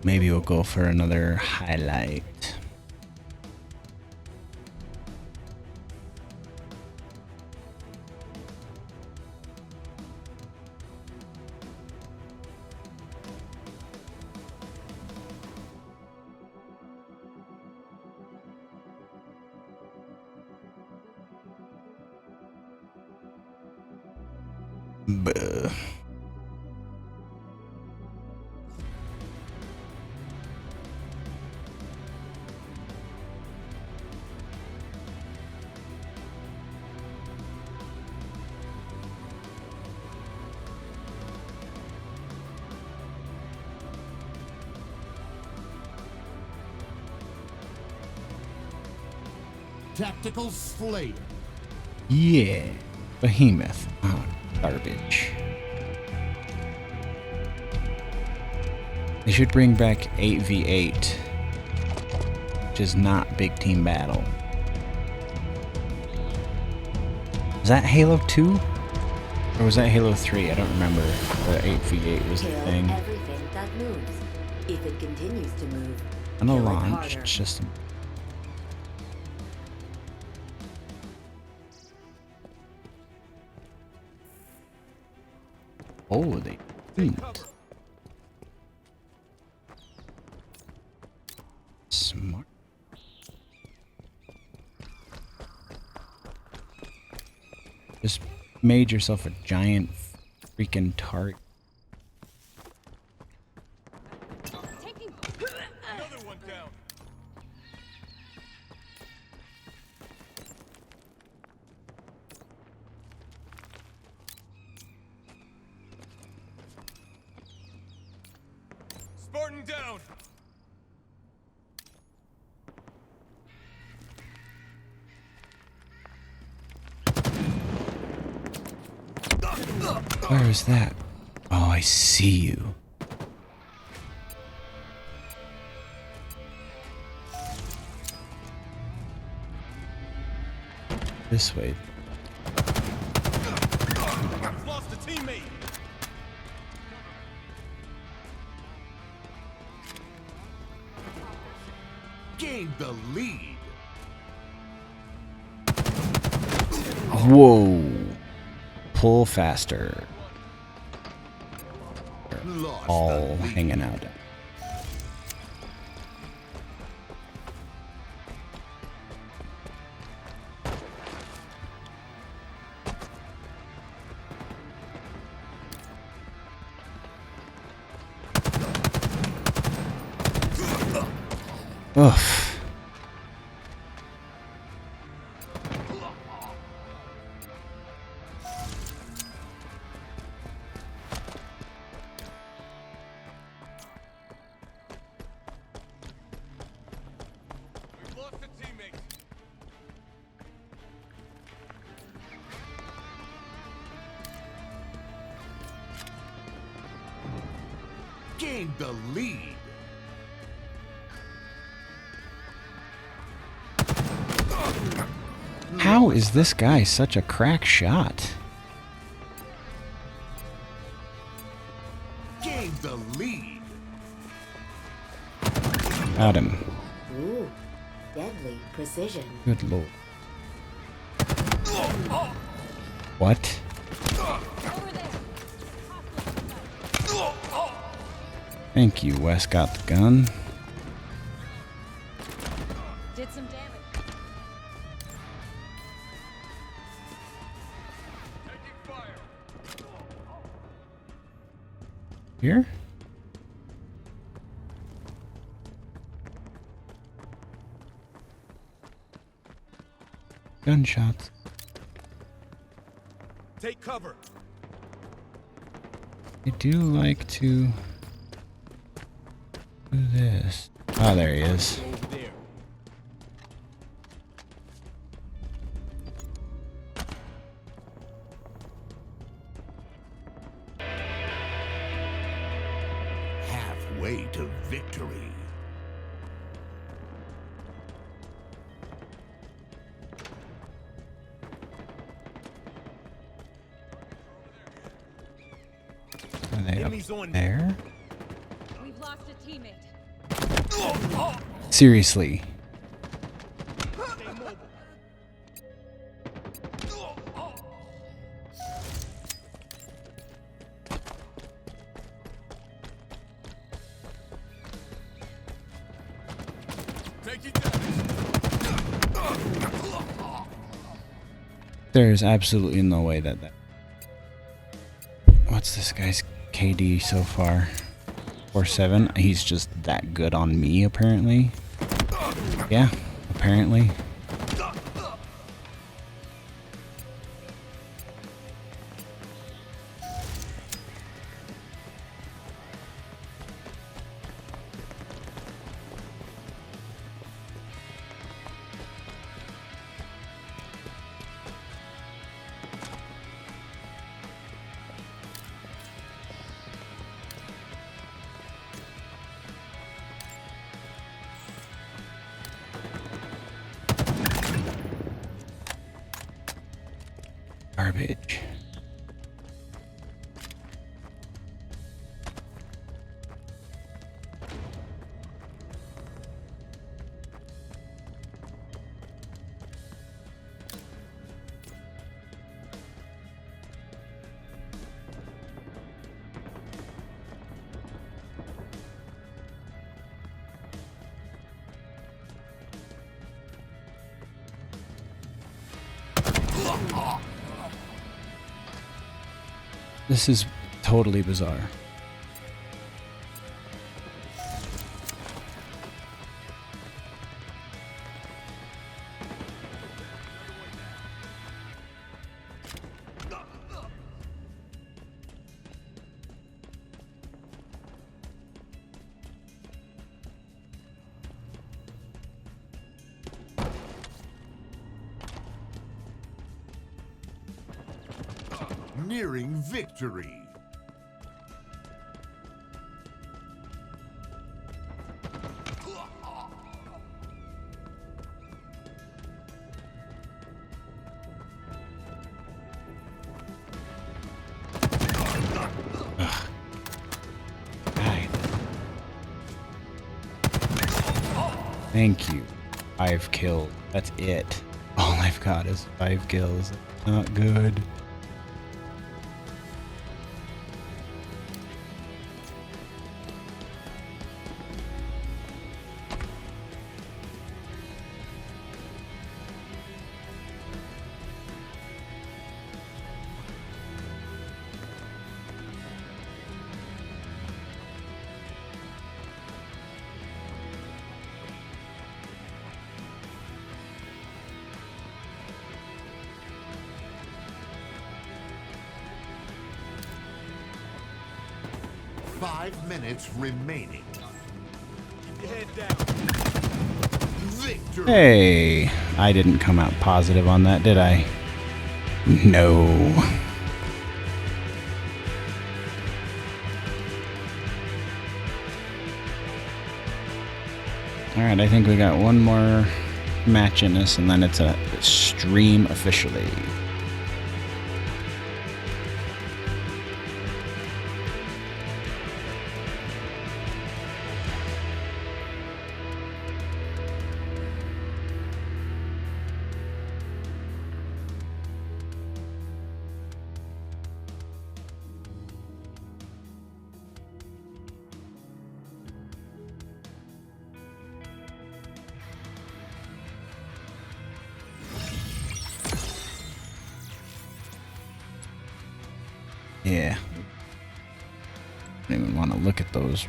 Maybe we'll go for another highlight. Buh. Tactical Slayer. Yeah. Behemoth. Oh, garbage. They should bring back 8v8, which is not big team battle. Was that Halo 2? Or was that Halo 3? I don't remember. The 8v8 was the Kill thing. everything that moves. If it continues to move, On the kill it launch, harder. it's just... Oh, they didn't. Smart. Just made yourself a giant freaking target. Another one down. Spartan down. Where is that? Oh, I see you. This way. Lost a teammate. Gained the lead. Whoa. Pull faster. Lost All the lead. hanging out. Oof. We've lost a teammate. Gained the lead. How is this guy such a crack shot? Gained the lead. Got him. Ooh, deadly precision. Good lord. What? Thank you, Wes got the gun. Did some damage. Taking fire. Here? Gunshots. Take cover. I do like to do this. Oh, there he is. Over there. Halfway to victory. Are they up Enemies on me. there? We've lost a teammate. Seriously. Stay mobile. Taking damage. There's absolutely no way that. What's this guy's KD so far? 4-7. He's just that good on me, apparently. Yeah, apparently. Garbage. This is totally bizarre. Nearing victory. Guy. Thank you. 5 killed. That's it. All I've got is 5 kills. Not good. Five minutes remaining. Keep your head down. Victory! Hey, I didn't come out positive on that, did I? No. Alright, I think we got one more match in this, and then it's a stream officially. Yeah. I don't even want to look at those.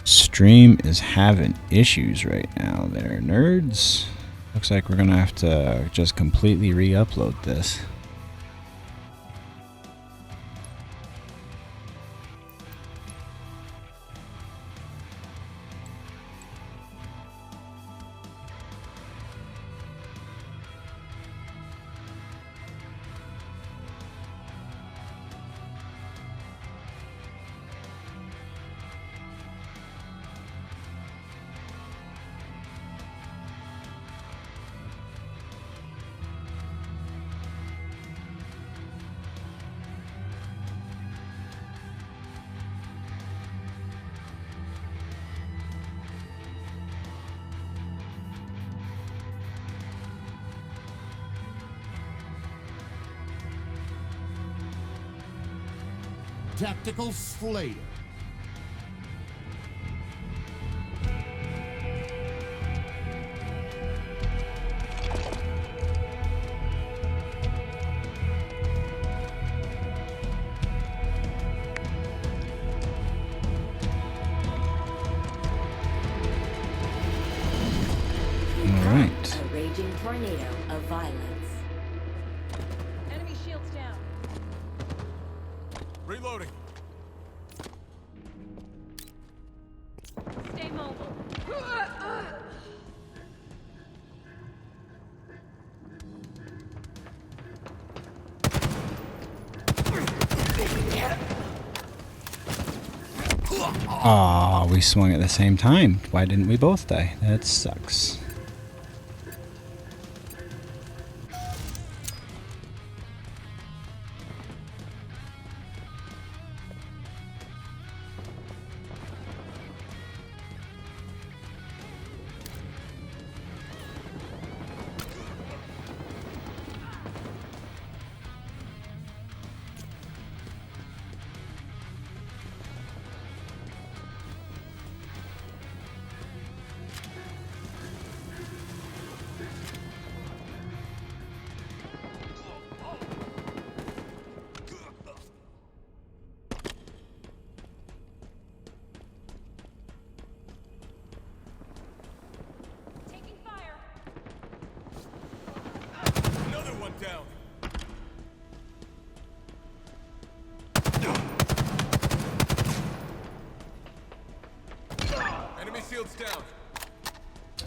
Stream is having issues right now there, nerds. Looks like we're gonna have to just completely re-upload this. Tactical Slayer. All right. A raging tornado of violence. Enemy shields down. Reloading. Stay mobile. Aw, we swung at the same time. Why didn't we both die? That sucks. Taking fire. Another one down. Enemy shields down.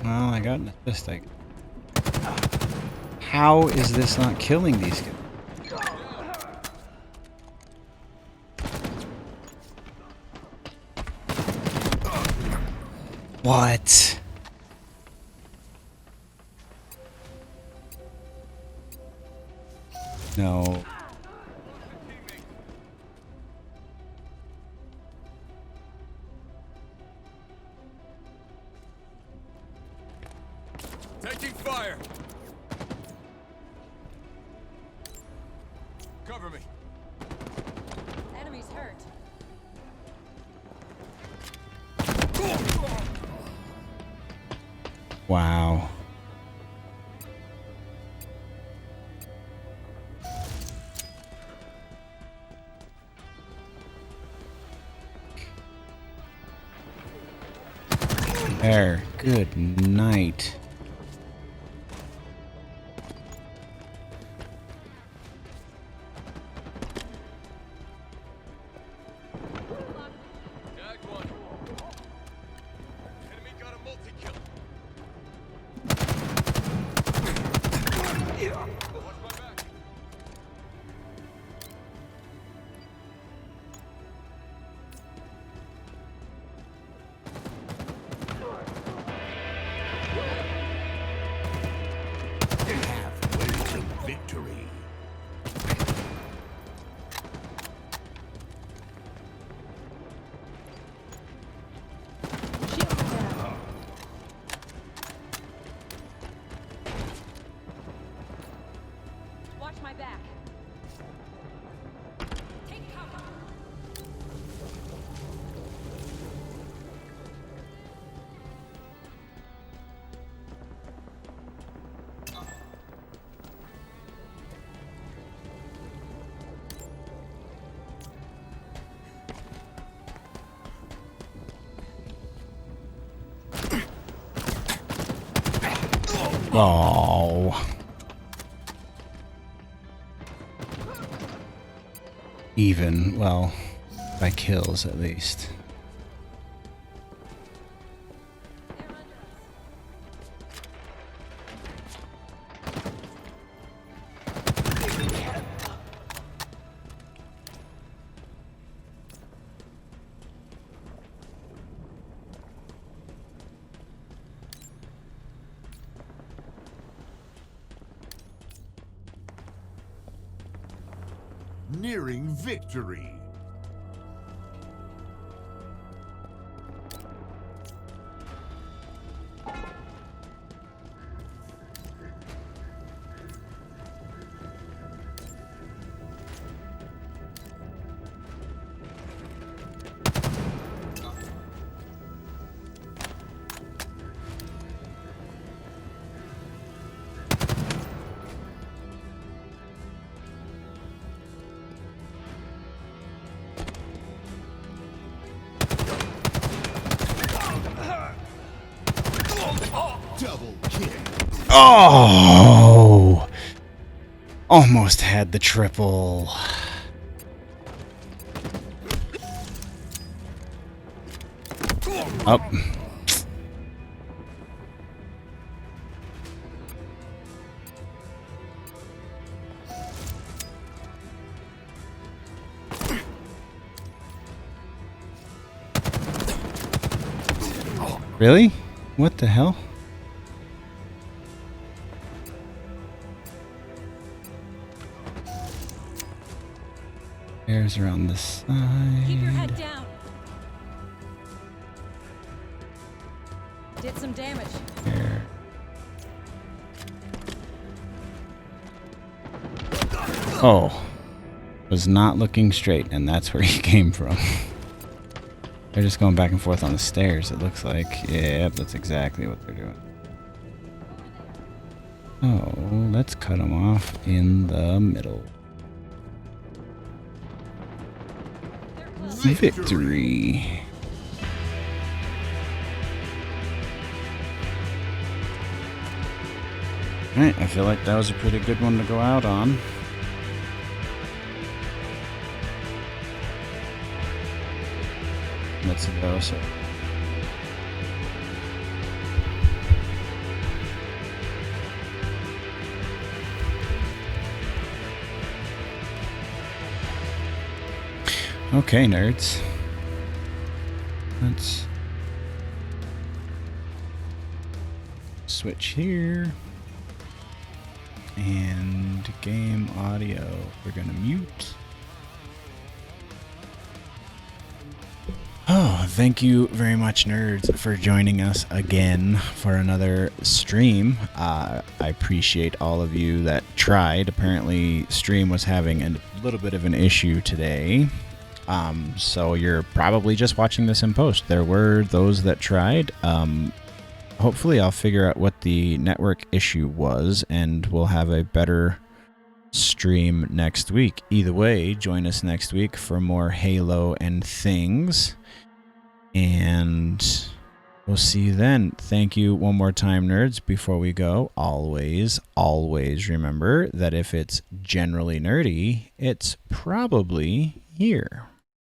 Well, I got this thing. How is this not killing these guys? What? No. Taking fire. Cover me. Enemy's hurt. Wow. There. Good night. Tag one. Enemy got a multi-kill. Watch my back. Halfway to victory. Shield down. Watch my back. Take cover. Oh. Even, well, by kills at least. They're under us. Nearing victory. Double kill. Oh! Almost had the triple. Up. Really? What the hell? Bears around the side. Keep your head down. Did some damage. There. Oh. Was not looking straight, and that's where he came from. They're just going back and forth on the stairs, it looks like. Yep, that's exactly what they're doing. Oh, let's cut them off in the middle. Victory. Alright, I feel like that was a pretty good one to go out on. Let's go, so. Okay, nerds. Let's switch here. And game audio. We're going to mute. Oh, thank you very much, nerds, for joining us again for another stream. I appreciate all of you that tried. Apparently, stream was having a little bit of an issue today. So you're probably just watching this in post. There were those that tried. Hopefully, I'll figure out what the network issue was, and we'll have a better stream next week. Either way, join us next week for more Halo and things. And we'll see you then. Thank you one more time, nerds. Before we go, always remember that if it's generally nerdy, it's probably here.